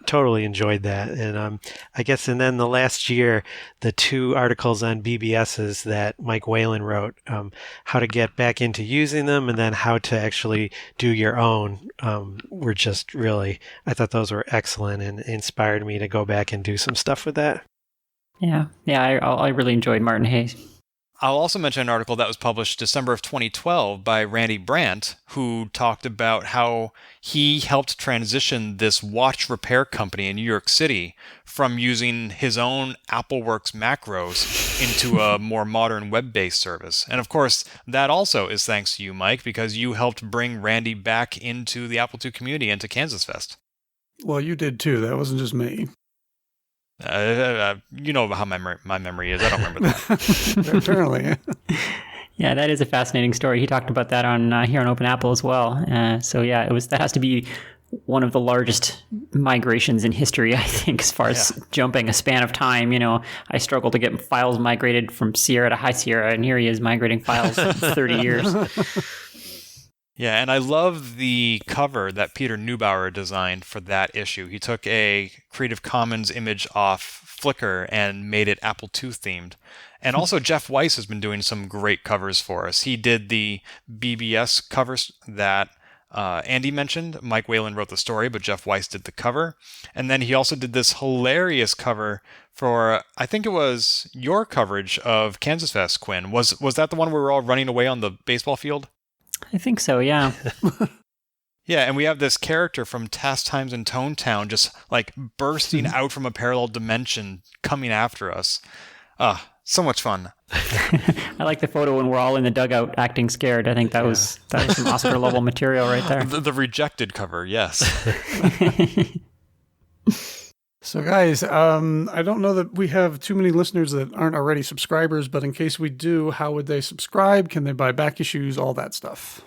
totally enjoyed that. And I guess, and then the last year, the 2 articles on BBSs that Mike Whalen wrote, how to get back into using them and then how to actually do your own, were just really, I thought those were excellent and inspired me to go back and do some stuff with that. Yeah, I really enjoyed Martin Hayes. I'll also mention an article that was published December of 2012 by Randy Brandt, who talked about how he helped transition this watch repair company in New York City from using his own AppleWorks macros into a more modern web-based service. And of course, that also is thanks to you, Mike, because you helped bring Randy back into the Apple II community and to Kansas Fest. Well, you did too. That wasn't just me. You know how my memory is. I don't remember that. Apparently. Yeah, that is a fascinating story. He talked about that on here on Open Apple as well. So yeah, that has to be one of the largest migrations in history, I think, as far as jumping a span of time. You know, I struggle to get files migrated from Sierra to High Sierra, and here he is migrating files in 30 years. Yeah, and I love the cover that Peter Neubauer designed for that issue. He took a Creative Commons image off Flickr and made it Apple II themed. And also Jeff Weiss has been doing some great covers for us. He did the BBS covers that Andy mentioned. Mike Whalen wrote the story, but Jeff Weiss did the cover. And then he also did this hilarious cover for, I think it was your coverage of Kansas Fest, Quinn. Was that the one where we were all running away on the baseball field? I think so, yeah. Yeah, and we have this character from Task Times in Tone Town just like bursting out from a parallel dimension coming after us. So much fun. I like the photo when we're all in the dugout acting scared. I think that was some Oscar level material right there. The rejected cover, yes. So guys, I don't know that we have too many listeners that aren't already subscribers, but in case we do, how would they subscribe? Can they buy back issues? All that stuff.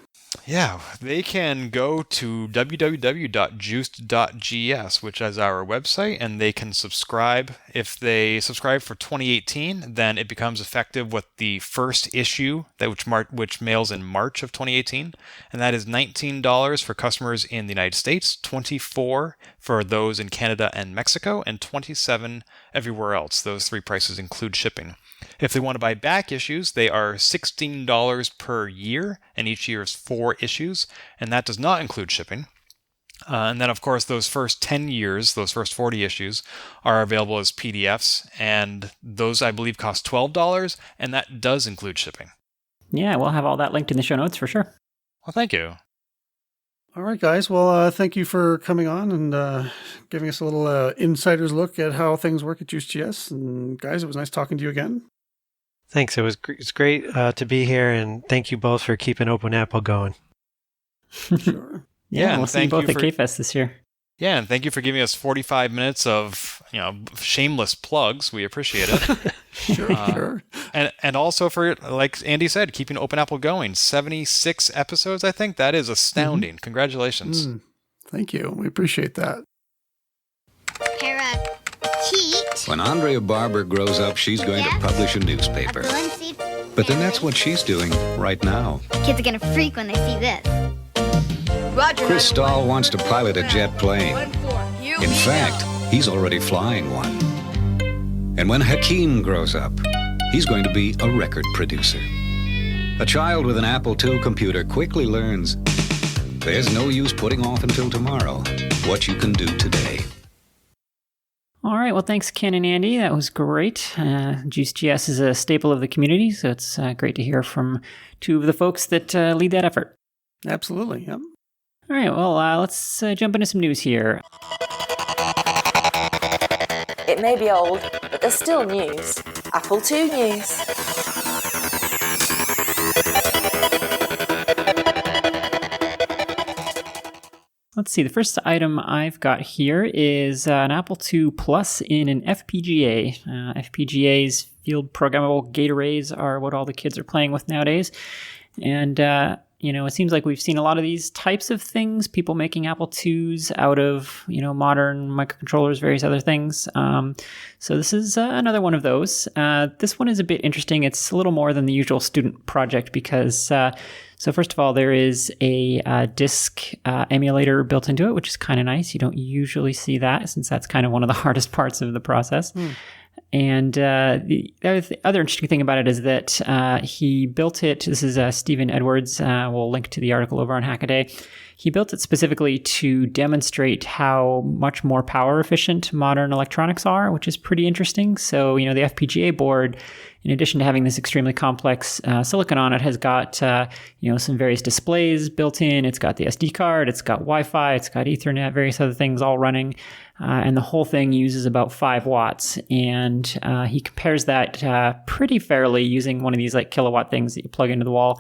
Yeah, they can go to www.Juiced.GS, which is our website, and they can subscribe. If they subscribe for 2018, then it becomes effective with the first issue, which mails in March of 2018, and that is $19 for customers in the United States, $24 for those in Canada and Mexico, and $27 everywhere else. Those 3 prices include shipping. If they want to buy back issues, they are $16 per year, and each year is 4 issues, and that does not include shipping. And then, of course, those first 10 years, those first 40 issues, are available as PDFs, and those, I believe, cost $12, and that does include shipping. Yeah, we'll have all that linked in the show notes for sure. Well, thank you. All right, guys. Well, thank you for coming on and giving us a little insider's look at how things work at Juiced.GS. And guys, it was nice talking to you again. Thanks. It's great to be here, and thank you both for keeping Open Apple going. Sure. Yeah, we'll see you both at K-Fest this year. Yeah, and thank you for giving us 45 minutes of shameless plugs. We appreciate it. Sure. And also for, like Andy said, keeping Open Apple going. 76 episodes, I think. That is astounding. Mm-hmm. Congratulations. Thank you. We appreciate that. Parakeet. When Andrea Barber grows up, she's going to publish a newspaper. But then that's what she's doing right now. Kids are going to freak when they see this. Roger, Chris Stahl wants to pilot a jet plane. In fact, he's already flying one. And when Hakeem grows up, he's going to be a record producer. A child with an Apple II computer quickly learns there's no use putting off until tomorrow what you can do today. All right. Well, thanks, Ken and Andy. That was great. Juiced.GS is a staple of the community, so it's great to hear from two of the folks that lead that effort. Absolutely. Yep. All right, well, let's jump into some news here. It may be old, but there's still news. Apple II news. Let's see, the first item I've got here is an Apple II Plus in an FPGA. FPGAs, field programmable gate arrays, are what all the kids are playing with nowadays. And it seems like we've seen a lot of these types of things, people making Apple IIs out of, modern microcontrollers, various other things. So this is another one of those. This one is a bit interesting. It's a little more than the usual student project because, so first of all, there is a disk emulator built into it, which is kind of nice. You don't usually see that since that's kind of one of the hardest parts of the process. And the other interesting thing about it is that he built it. This is Stephen Edwards. We'll link to the article over on Hackaday. He built it specifically to demonstrate how much more power efficient modern electronics are, which is pretty interesting. So, the FPGA board, in addition to having this extremely complex silicon on it, has got, some various displays built in. It's got the SD card, it's got Wi-Fi, it's got Ethernet, various other things all running. And the whole thing uses about 5 watts. And he compares that pretty fairly using one of these like kilowatt things that you plug into the wall.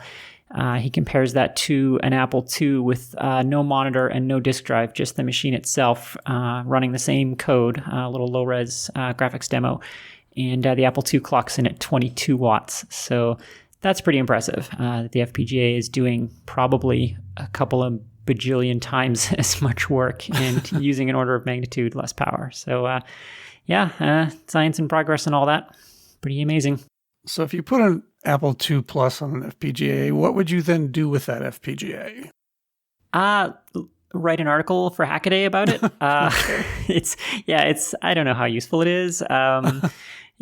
He compares that to an Apple II with no monitor and no disk drive, just the machine itself running the same code, a little low-res graphics demo. And the Apple II clocks in at 22 watts. So that's pretty impressive. The FPGA is doing probably a couple of bajillion times as much work and using an order of magnitude less power. So science and progress and all that. Pretty amazing. So if you put an Apple II Plus on an FPGA, what would you then do with that FPGA? Write an article for Hackaday about it. I don't know how useful it is.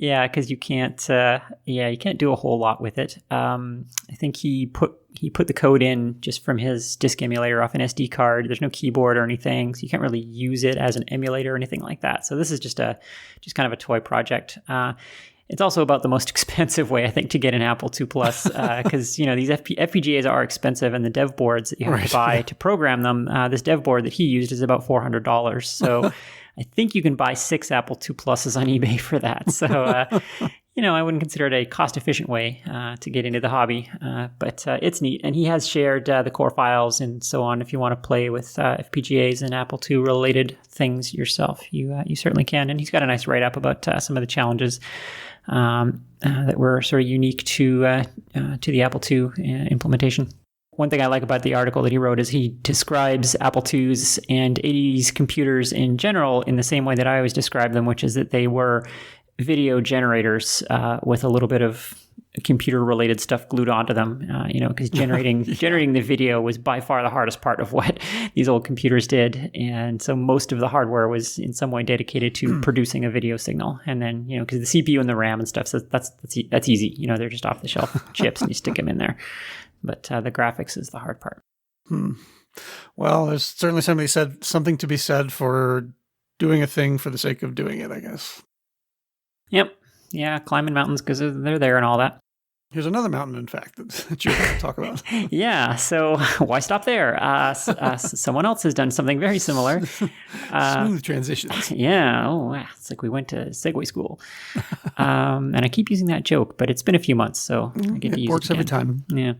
Because you can't do a whole lot with it. I think he put the code in just from his disk emulator off an SD card. There's no keyboard or anything, so you can't really use it as an emulator or anything like that. So this is just kind of a toy project. It's also about the most expensive way, I think, to get an Apple II Plus, because these FPGAs are expensive, and the dev boards that you have to buy to program them. This dev board that he used is about $400. So I think you can buy 6 Apple II Pluses on eBay for that. So I wouldn't consider it a cost-efficient way to get into the hobby, but it's neat. And he has shared the core files and so on. If you want to play with FPGAs and Apple II related things yourself, you certainly can. And he's got a nice write-up about some of the challenges that were sort of unique to the Apple II implementation. One thing I like about the article that he wrote is he describes Apple IIs and 80s computers in general in the same way that I always describe them, which is that they were video generators with a little bit of computer-related stuff glued onto them, because generating the video was by far the hardest part of what these old computers did. And so most of the hardware was in some way dedicated to producing a video signal. And then, because the CPU and the RAM and stuff, so that's easy. They're just off-the-shelf chips and you stick them in there. But the graphics is the hard part. Well, there's certainly something to be said for doing a thing for the sake of doing it, I guess. Yep. Yeah, climbing mountains because they're there and all that. Here's another mountain, in fact, that you're going to talk about. Yeah, so why stop there? Someone else has done something very similar. Smooth transitions. Yeah, it's like we went to Segway school. And I keep using that joke, but it's been a few months, so I get to use it works every time. Yeah.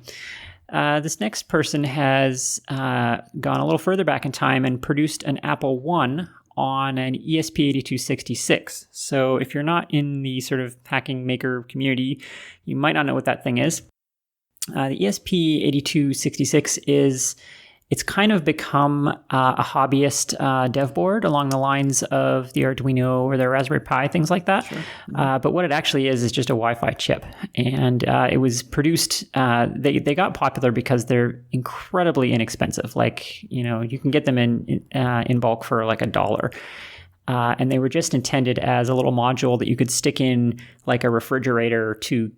This next person has gone a little further back in time and produced an Apple I on an ESP8266. So if you're not in the sort of hacking maker community, you might not know what that thing is. The ESP8266 it's kind of become a hobbyist dev board along the lines of the Arduino or the Raspberry Pi, things like that. Sure. But what it actually is just a Wi-Fi chip. And it was produced, they got popular because they're incredibly inexpensive. Like, you can get them in bulk for like $1. And they were just intended as a little module that you could stick in like a refrigerator to,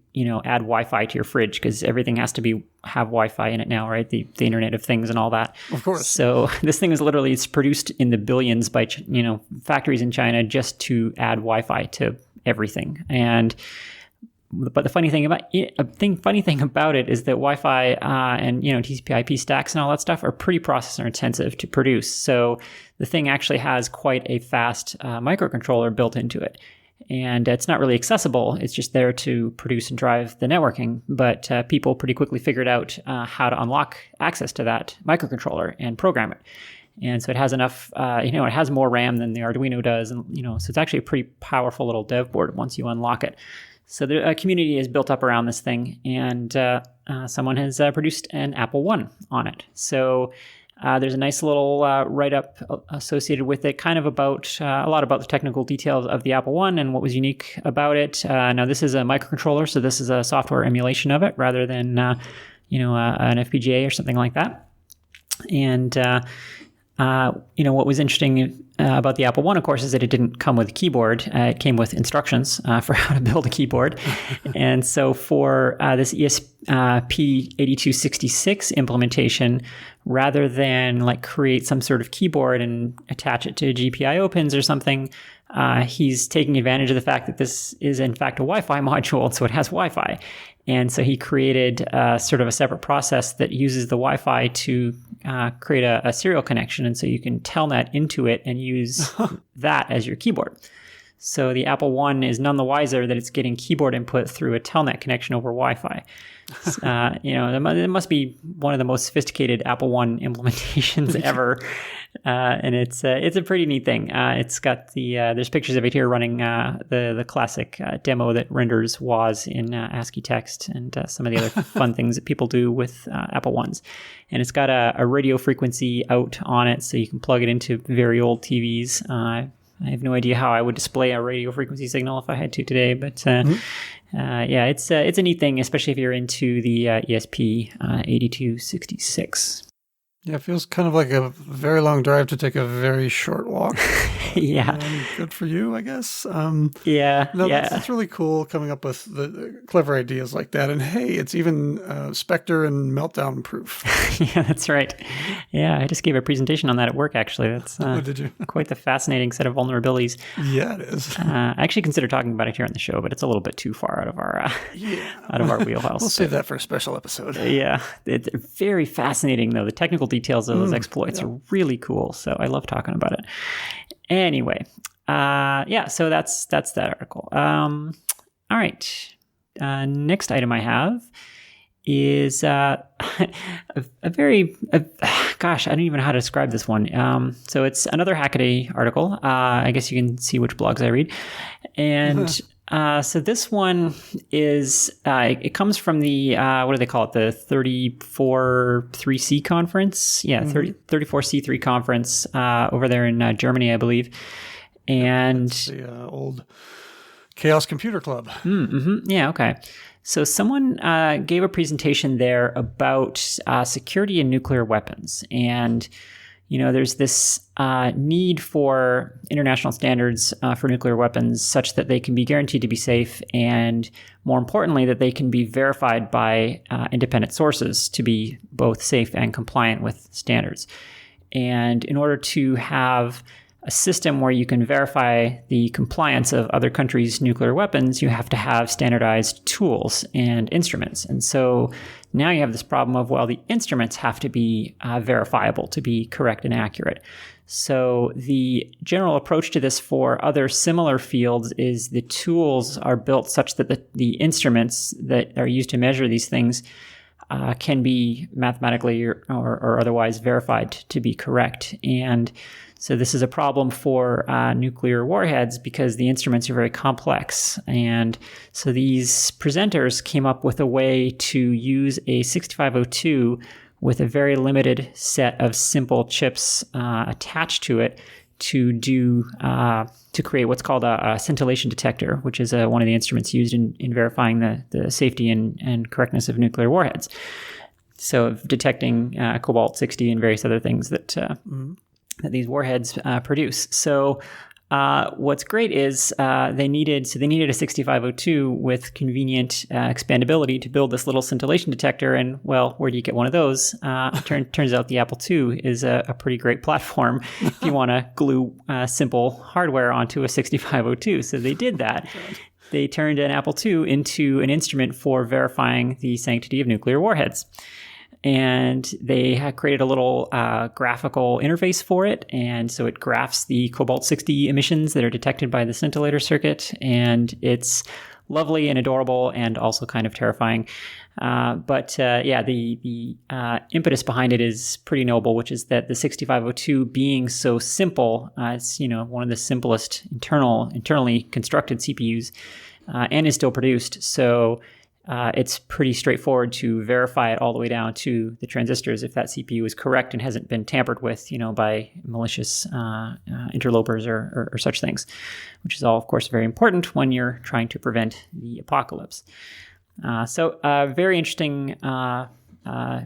add Wi-Fi to your fridge, because everything has to have Wi-Fi in it now, right? The Internet of Things and all that. Of course. So this thing is literally, it's produced in the billions by, factories in China just to add Wi-Fi to everything. But the funny thing about it is that Wi-Fi and TCP/IP stacks and all that stuff are pretty processor intensive to produce. So the thing actually has quite a fast microcontroller built into it, and it's not really accessible. It's just there to produce and drive the networking. But people pretty quickly figured out how to unlock access to that microcontroller and program it. And so it has enough, it has more RAM than the Arduino does, and so it's actually a pretty powerful little dev board once you unlock it. So the community is built up around this thing, and someone has produced an Apple I on it. So there's a nice little write-up associated with it, kind of about a lot about the technical details of the Apple I and what was unique about it. Now, this is a microcontroller, so this is a software emulation of it rather than an FPGA or something like that. And what was interesting about the Apple I, of course, is that it didn't come with a keyboard. It came with instructions for how to build a keyboard. And so for this ESP8266 implementation, rather than like create some sort of keyboard and attach it to GPIO pins or something, he's taking advantage of the fact that this is in fact a Wi-Fi module, so it has Wi-Fi. And so he created sort of a separate process that uses the Wi-Fi to create a serial connection. And so you can telnet into it and use that as your keyboard. So the Apple I is none the wiser that it's getting keyboard input through a telnet connection over Wi-Fi. It must be one of the most sophisticated Apple I implementations ever. And it's a pretty neat thing. It's got there's pictures of it here running the classic demo that renders WAS in ASCII text and some of the other fun things that people do with Apple I's. And it's got a radio frequency out on it, so you can plug it into very old TVs. I have no idea how I would display a radio frequency signal if I had to today, but it's a neat thing, especially if you're into the ESP8266. Yeah, it feels kind of like a very long drive to take a very short walk. Yeah. Good for you, I guess. That's really cool coming up with the clever ideas like that. And hey, it's even Spectre and Meltdown proof. Yeah, that's right. Yeah, I just gave a presentation on that at work, actually. That's did you? Quite the fascinating set of vulnerabilities. Yeah, it is. I actually considered talking about it here on the show, but it's a little bit too far out of our wheelhouse. We'll save that for a special episode. Yeah, it's very fascinating, though. The technical details of those exploits are really cool, so I love talking about it. Anyway, so that's that article. All right, next item I have is gosh, I don't even know how to describe this one. So it's another Hackaday article. I guess you can see which blogs I read, and. So this one is, it comes from the, what do they call it? The 34.3C conference. Yeah, 34C3 conference over there in Germany, I believe. And it's the old Chaos Computer Club. Yeah, okay. So someone gave a presentation there about security in nuclear weapons. And there's this need for international standards for nuclear weapons such that they can be guaranteed to be safe, and more importantly, that they can be verified by independent sources to be both safe and compliant with standards. And in order to have a system where you can verify the compliance of other countries' nuclear weapons, you have to have standardized tools and instruments. And so now you have this problem of, well, the instruments have to be verifiable to be correct and accurate. So the general approach to this for other similar fields is the tools are built such that the instruments that are used to measure these things can be mathematically or otherwise verified to be correct. And so this is a problem for nuclear warheads because the instruments are very complex. And so these presenters came up with a way to use a 6502 with a very limited set of simple chips attached to it to create what's called a scintillation detector, which is one of the instruments used in verifying the safety and correctness of nuclear warheads. So detecting cobalt-60 and various other things that these warheads produce. So what's great is they needed a 6502 with convenient expandability to build this little scintillation detector. And well, where do you get one of those? Turns out the Apple II is a pretty great platform if you want to glue simple hardware onto a 6502. So they did that. They turned an Apple II into an instrument for verifying the sanctity of nuclear warheads. And they had created a little graphical interface for it. And so it graphs the cobalt-60 emissions that are detected by the scintillator circuit. And it's lovely and adorable and also kind of terrifying. But the impetus behind it is pretty noble, which is that the 6502 being so simple, it's one of the simplest internally constructed CPUs and is still produced. So it's pretty straightforward to verify it all the way down to the transistors if that CPU is correct and hasn't been tampered with, by malicious interlopers or such things, which is all, of course, very important when you're trying to prevent the apocalypse. So very interesting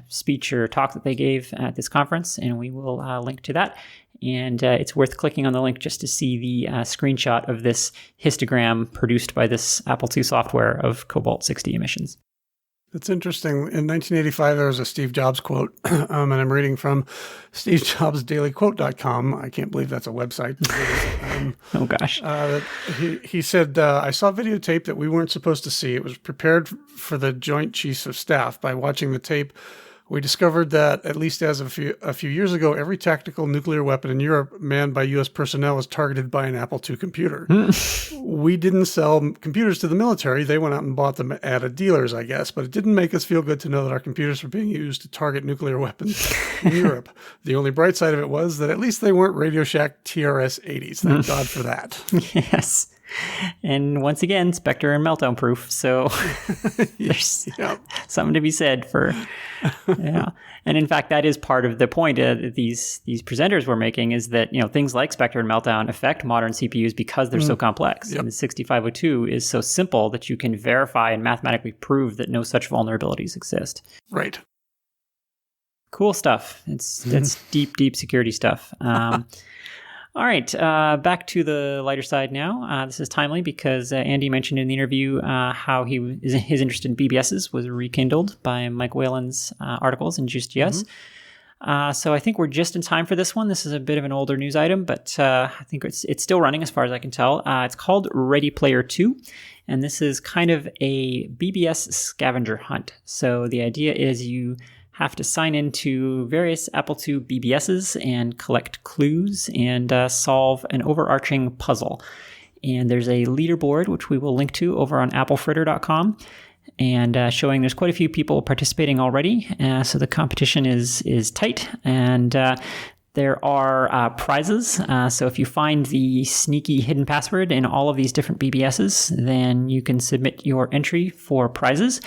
speech or talk that they gave at this conference, and we will link to that. And it's worth clicking on the link just to see the screenshot of this histogram produced by this Apple II software of cobalt-60 emissions. It's interesting. In 1985, there was a Steve Jobs quote, and I'm reading from stevejobsdailyquote.com. I can't believe that's a website. Oh, gosh. He said, I saw videotape that we weren't supposed to see. It was prepared for the Joint Chiefs of Staff. By watching the tape, we discovered that, at least as of a few years ago, every tactical nuclear weapon in Europe manned by U.S. personnel was targeted by an Apple II computer. We didn't sell computers to the military. They went out and bought them at a dealer's, I guess. But it didn't make us feel good to know that our computers were being used to target nuclear weapons in Europe. The only bright side of it was that at least they weren't Radio Shack TRS-80s. Thank God for that. Yes. And once again, Spectre and meltdown proof. So there's something to be said for, yeah. And in fact, that is part of the point that these presenters were making, is that, things like Spectre and meltdown affect modern CPUs because they're so complex. Yep. And the 6502 is so simple that you can verify and mathematically prove that no such vulnerabilities exist. Right. Cool stuff. That's deep security stuff. All right, back to the lighter side now. This is timely because Andy mentioned in the interview how his interest in BBSs was rekindled by Mike Whalen's articles in Juiced.GS. So I think we're just in time for this one. This is a bit of an older news item, but I think it's still running as far as I can tell. It's called Ready Player 2, and this is kind of a BBS scavenger hunt. So the idea is you have to sign into various Apple II BBSs and collect clues and solve an overarching puzzle. And there's a leaderboard, which we will link to over on applefritter.com, and showing there's quite a few people participating already. So the competition is tight, and there are prizes. So if you find the sneaky hidden password in all of these different BBSs, then you can submit your entry for prizes.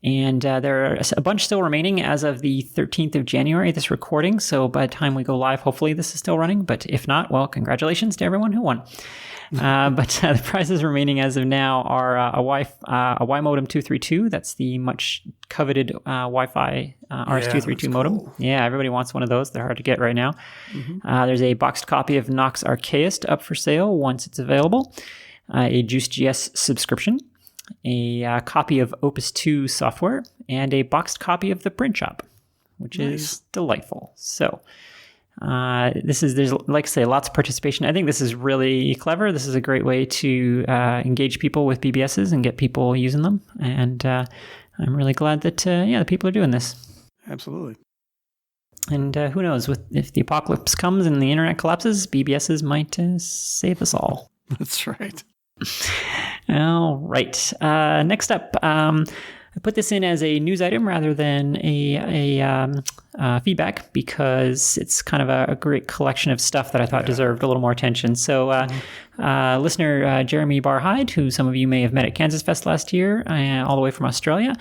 And there are a bunch still remaining as of the 13th of January, this recording. So by the time we go live, hopefully this is still running. But if not, well, congratulations to everyone who won. But the prizes remaining as of now are a Y modem 232. That's the much coveted Wi-Fi RS-232 modem. Cool. Yeah, everybody wants one of those. They're hard to get right now. There's a boxed copy of Nox Archaeist up for sale once it's available. A Juiced.GS subscription, a copy of Opus 2 software, and a boxed copy of the print shop, which is delightful. So there's, like I say, lots of participation. I think this is really clever. This is a great way to engage people with BBSs and get people using them. And I'm really glad that, the people are doing this. Absolutely. And who knows, if the apocalypse comes and the internet collapses, BBSs might save us all. That's right. All right. Next up, I put this in as a news item rather than a feedback because it's kind of a great collection of stuff that I thought deserved a little more attention. So listener Jeremy Barhyde, who some of you may have met at Kansas Fest last year, all the way from Australia,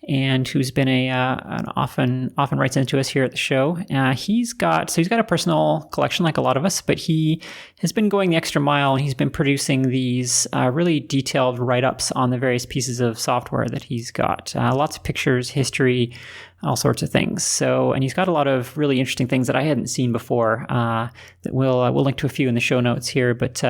and who's been an often writes into us here at the show. He's got a personal collection like a lot of us, but he has been going the extra mile, and he's been producing these really detailed write-ups on the various pieces of software that he's got. Lots of pictures, history, all sorts of things. So, and he's got a lot of really interesting things that I hadn't seen before. That we'll link to a few in the show notes here. But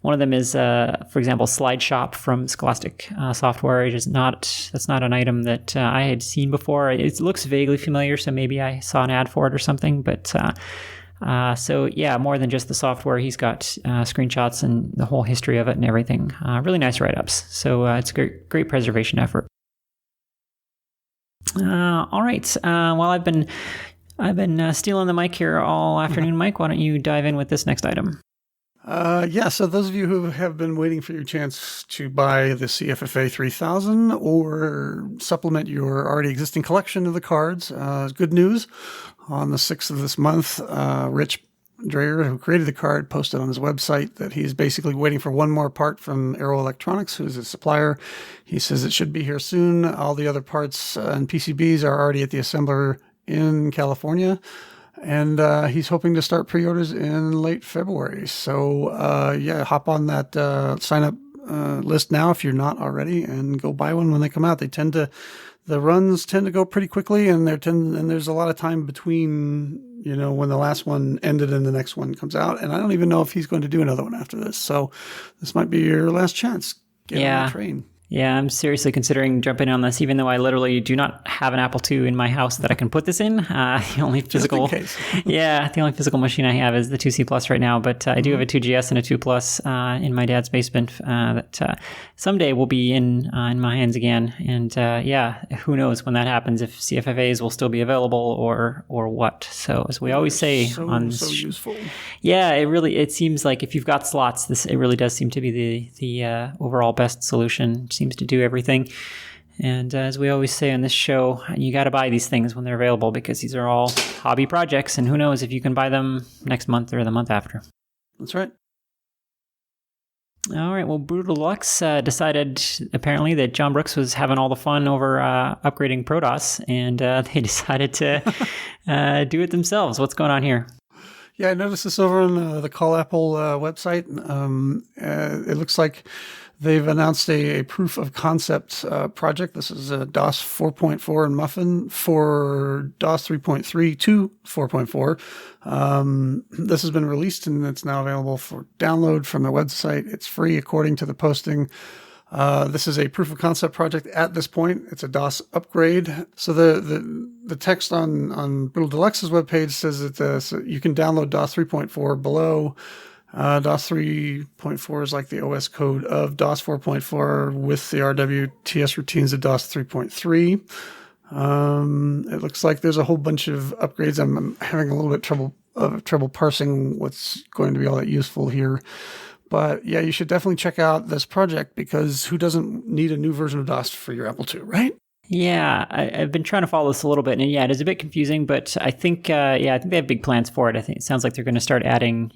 one of them is, for example, Slide Shop from Scholastic Software. That's not an item that I had seen before. It looks vaguely familiar, so maybe I saw an ad for it or something. But so yeah, more than just the software, he's got screenshots and the whole history of it and everything. Really nice write-ups. So it's a great preservation effort. All right. Well, I've been stealing the mic here all afternoon, Mike. Why don't you dive in with this next item? So those of you who have been waiting for your chance to buy the CFFA 3000 or supplement your already existing collection of the cards, good news. On the 6th of this month, Rich Dreyer, who created the card, posted on his website that he's basically waiting for one more part from Aero Electronics, who's a supplier. He says it should be here soon. All the other parts and PCBs are already at the assembler in California, and he's hoping to start pre-orders in late February. So, hop on that sign-up list now if you're not already, and go buy one when they come out. The runs tend to go pretty quickly, and there's a lot of time between, when the last one ended and the next one comes out. And I don't even know if he's going to do another one after this. So this might be your last chance. Get on the train. Yeah, I'm seriously considering jumping on this, even though I literally do not have an Apple II in my house that I can put this in. The only physical, the only physical machine I have is the 2C Plus right now. But I do have a 2GS and a 2 Plus in my dad's basement that someday will be in my hands again. And who knows when that happens, if CFFAs will still be available or what. So as we always say, so useful. Yeah, it seems like if you've got slots, it really does seem to be the overall best solution. Seems to do everything. And as we always say on this show, you got to buy these things when they're available because these are all hobby projects, and who knows if you can buy them next month or the month after. That's right. All right. Well, Brutal Deluxe decided apparently that John Brooks was having all the fun over upgrading ProDOS, and they decided to do it themselves. What's going on here? Yeah, I noticed this over on the Call Apple website. It looks like they've announced a proof of concept project. This is a DOS 4.4 and Muffin for DOS 3.3 to 4.4. This has been released and it's now available for download from the website. It's free according to the posting. This is a proof of concept project at this point. It's a DOS upgrade. So the text on Brutal Deluxe's webpage says that so you can download DOS 3.4 below. DOS 3.4 is like the OS code of DOS 4.4 with the RWTS routines of DOS 3.3. It looks like there's a whole bunch of upgrades. I'm having a little bit trouble parsing what's going to be all that useful here. But yeah, you should definitely check out this project because who doesn't need a new version of DOS for your Apple II, right? Yeah, I've been trying to follow this a little bit, and yeah, it is a bit confusing, but I think they have big plans for it. I think it sounds like they're going to start adding,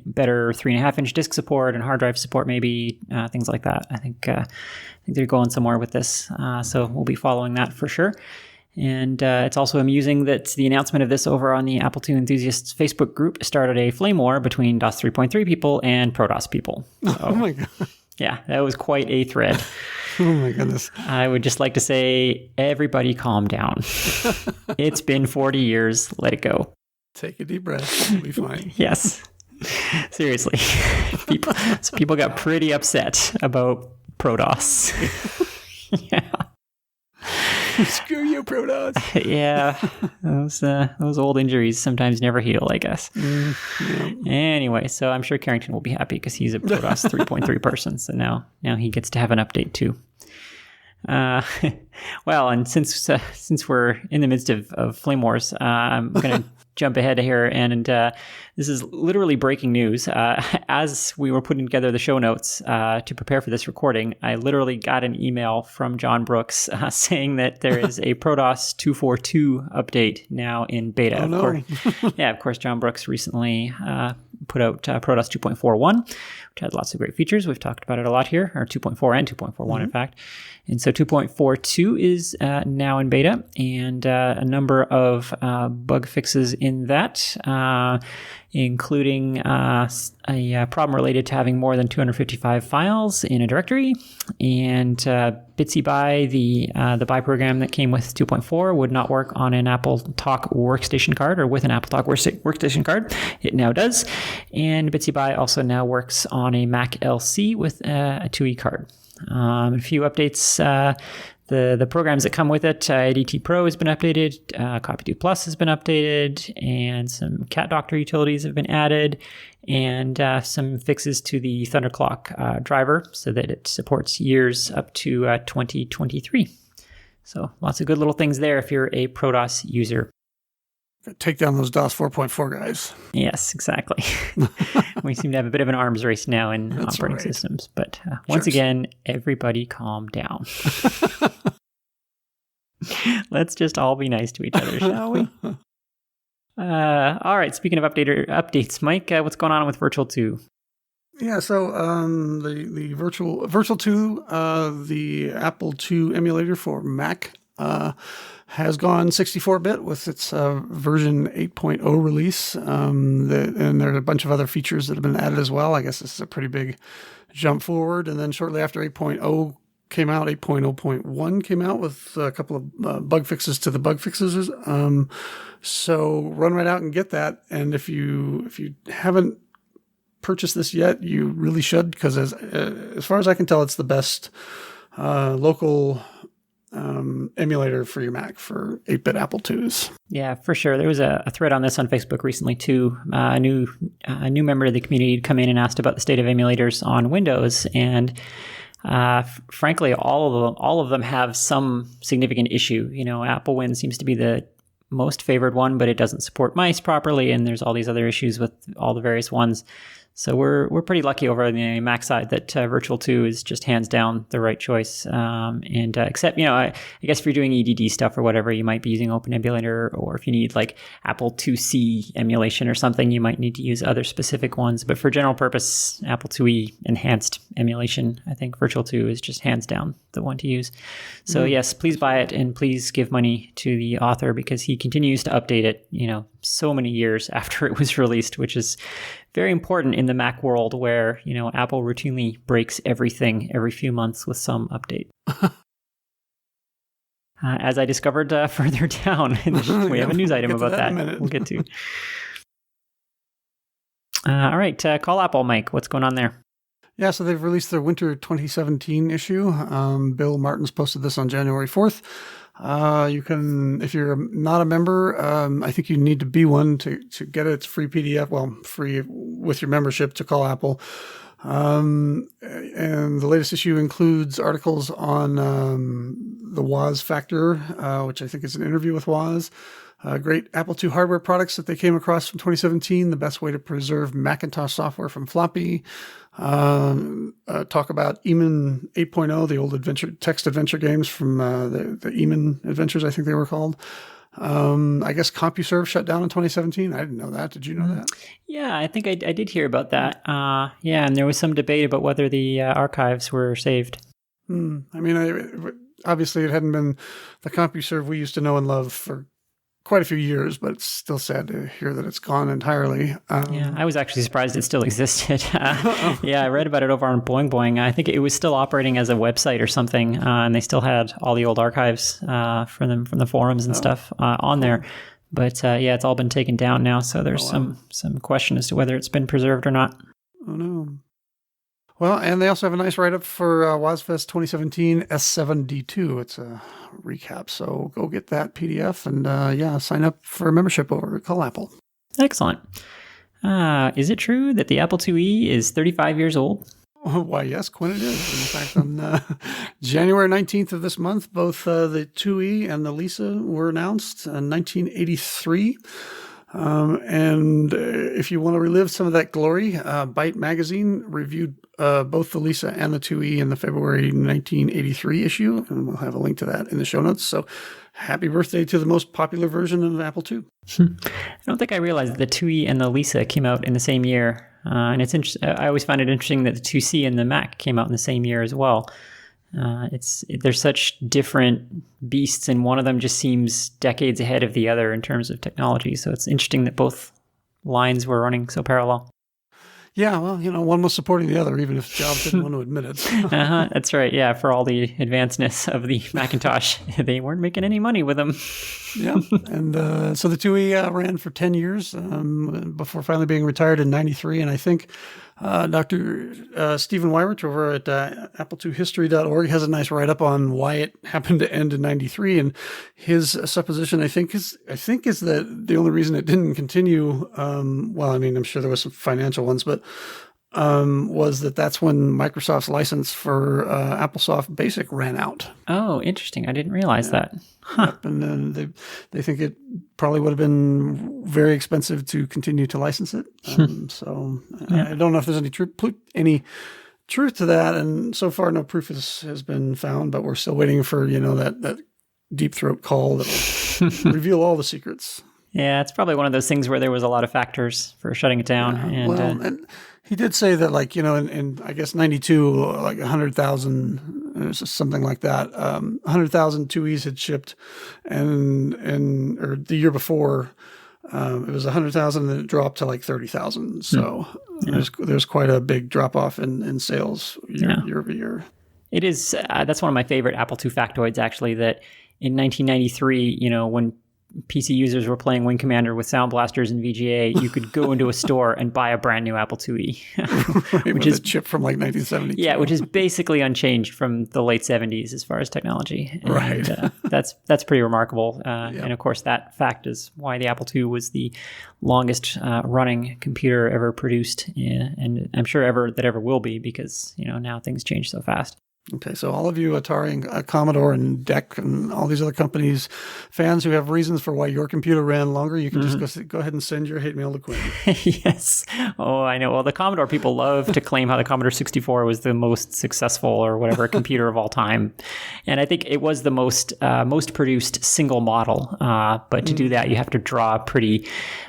better 3.5-inch disk support and hard drive support, maybe things like that. I think they're going somewhere with this, so we'll be following that for sure. And it's also amusing that the announcement of this over on the Apple II enthusiasts Facebook group started a flame war between DOS 3.3 people and ProDOS people. So, oh my God. Yeah, that was quite a thread. Oh my goodness. I would just like to say, everybody calm down. It's been 40 years. Let it go. Take a deep breath. We'll be fine. Yes. Seriously. People got pretty upset about ProDOS. Yeah. Screw you, ProDOS. Yeah. Those old injuries sometimes never heal, I guess. Yeah. Anyway, so I'm sure Carrington will be happy because he's a ProDOS 3.3 person. So now he gets to have an update too. Well, and since we're in the midst of flame wars, I'm going to jump ahead here, and this is literally breaking news. As we were putting together the show notes to prepare for this recording, I literally got an email from John Brooks saying that there is a ProDOS 2.4.2 update now in beta. Oh, no. Of course, John Brooks recently put out ProDOS 2.4.1, which has lots of great features. We've talked about it a lot here, or 2.4 and 2.4.1, in fact. And so 2.4.2 is now in beta, and a number of bug fixes in that, including a problem related to having more than 255 files in a directory, and Bitsy Buy, the buy program that came with 2.4, would not work on an Apple Talk workstation card, or with an Apple Talk workstation card. It now does, and Bitsy Buy also now works on a Mac LC with a 2E card. A few updates. The programs that come with it, ADT Pro has been updated, Copy2 Plus has been updated, and some Cat Doctor utilities have been added, and some fixes to the Thunderclock driver so that it supports years up to 2023. So lots of good little things there if you're a ProDOS user. Take down those DOS 4.4 guys. Yes, exactly. We seem to have a bit of an arms race now in operating systems. But once again, everybody calm down. Let's just all be nice to each other, shall we? All right, speaking of updates, Mike, what's going on with Virtual 2? Yeah, so the Virtual 2, the Apple II emulator for Mac, has gone 64-bit with its version 8.0 release. And there are a bunch of other features that have been added as well. I guess this is a pretty big jump forward. And then shortly after 8.0 came out, 8.0.1 came out with a couple of bug fixes to the bug fixes. So run right out and get that. And if you haven't purchased this yet, you really should, because as far as I can tell, it's the best local emulator for your Mac for 8-bit Apple IIs. Yeah, for sure. There was a thread on this on Facebook recently too. A new member of the community had come in and asked about the state of emulators on Windows, and frankly, all of them have some significant issue. You know, Apple Win seems to be the most favored one, but it doesn't support mice properly, and there's all these other issues with all the various ones. So we're pretty lucky over on the Mac side that Virtual 2 is just hands down the right choice. Except, I guess if you're doing EDD stuff or whatever, you might be using Open Emulator, or if you need like Apple IIc emulation or something, you might need to use other specific ones. But for general purpose, Apple IIe enhanced emulation, I think Virtual 2 is just hands down the one to use. So yes, please buy it, and please give money to the author, because he continues to update it, so many years after it was released, which is very important in the Mac world where, Apple routinely breaks everything every few months with some update. As I discovered further down, we have a news item about that. We'll get to. All right, call Apple, Mike. What's going on there? Yeah, so they've released their winter 2017 issue. Bill Martins posted this on January 4th. You can, if you're not a member, I think you need to be one to get it. It's free PDF, free with your membership to Call Apple. And the latest issue includes articles on the Woz factor, which I think is an interview with Woz. Great Apple II hardware products that they came across from 2017, the best way to preserve Macintosh software from floppy. Talk about Eamon 8.0, the old text adventure games from the Eamon Adventures, I think they were called. I guess CompuServe shut down in 2017. I didn't know that. Did you know that? Yeah, I think I did hear about that. And there was some debate about whether the archives were saved. I mean, obviously it hadn't been the CompuServe we used to know and love for quite a few years, but it's still sad to hear that it's gone entirely. Yeah, I was actually surprised it still existed. Yeah, I read about it over on Boing Boing. I think it was still operating as a website or something, and they still had all the old archives from the forums and stuff on there. But yeah, it's all been taken down now, so there's some question as to whether it's been preserved or not. Oh no. Well, and they also have a nice write-up for WASFest 2017 S7D2. It's a recap, so go get that PDF and sign up for a membership over at Call Apple. Excellent. Is it true that the Apple IIe is 35 years old? Oh, why, yes, Quinn, it is. In fact, on January 19th of this month, both the IIe and the Lisa were announced in 1983. And if you want to relive some of that glory, Byte Magazine reviewed both the Lisa and the IIe in the February 1983 issue, and we'll have a link to that in the show notes. So happy birthday to the most popular version of Apple II. I don't think I realized that the IIe and the Lisa came out in the same year. And it's I always find it interesting that the 2C and the Mac came out in the same year as well. They're such different beasts, and one of them just seems decades ahead of the other in terms of technology. So it's interesting that both lines were running so parallel. Yeah, well, one was supporting the other, even if Jobs didn't want to admit it. That's right. Yeah, for all the advancedness of the Macintosh, they weren't making any money with them. Yeah, and so the IIe ran for 10 years before finally being retired in 93. And I think Dr. Stephen Weirich over at Apple2History.org has a nice write-up on why it happened to end in 93. And his supposition, I think, is that the only reason it didn't continue, well, I mean, I'm sure there was some financial ones, but was that's when Microsoft's license for AppleSoft Basic ran out. Oh, interesting. I didn't realize that. Huh. Yep. And then they think it probably would have been very expensive to continue to license it. So I don't know if there's any truth to that. And so far, no proof has been found, but we're still waiting for, that deep throat call that will reveal all the secrets. Yeah, it's probably one of those things where there was a lot of factors for shutting it down. Yeah, and he did say that, in I guess 92, 100,000, something like that, 100,000 IIes had shipped, or the year before, it was 100,000, and it dropped to 30,000. So there's quite a big drop off in sales year over year. It is. That's one of my favorite Apple II factoids, actually. That in 1993, when PC users were playing Wing Commander with Sound Blasters and VGA, you could go into a store and buy a brand new Apple IIe, which is a chip from 1970. Yeah, which is basically unchanged from the late 70s as far as technology. And, right. That's pretty remarkable. And of course, that fact is why the Apple II was the longest running computer ever produced, and I'm sure ever will be, because now things change so fast. Okay, so all of you Atari and Commodore and DEC and all these other companies, fans who have reasons for why your computer ran longer, you can just go ahead and send your hate mail to Quinn. Yes. Oh, I know. Well, the Commodore people love to claim how the Commodore 64 was the most successful or whatever computer of all time. And I think it was the most produced single model. But to do that, you have to draw a pretty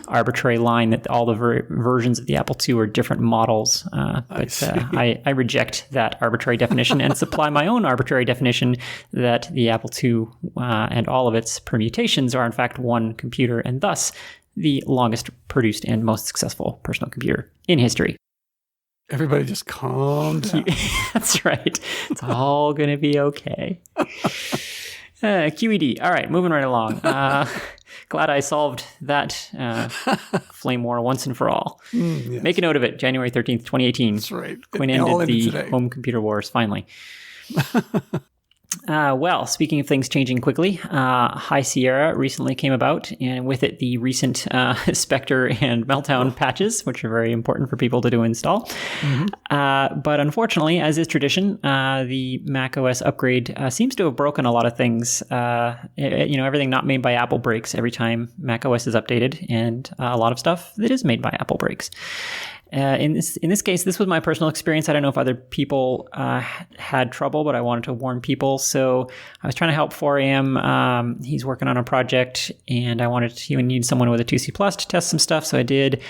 arbitrary line that all the versions of the Apple II are different models. But I reject that arbitrary definition and apply my own arbitrary definition that the Apple II and all of its permutations are in fact one computer, and thus the longest produced and most successful personal computer in history. Everybody just calm down. That's right. It's all going to be okay. QED. All right, moving right along. Glad I solved that flame war once and for all. Yes. Make a note of it, January 13th, 2018. That's right. Quinn ended the home computer wars, finally. Well, speaking of things changing quickly, High Sierra recently came about, and with it the recent Spectre and Meltdown patches, which are very important for people to install. But unfortunately, as is tradition, the macOS upgrade seems to have broken a lot of things. Everything not made by Apple breaks every time macOS is updated, and a lot of stuff that is made by Apple breaks. In this case, this was my personal experience. I don't know if other people had trouble, but I wanted to warn people. So I was trying to help 4am. He's working on a project, and he would need someone with a 2C+ to test some stuff. So I did.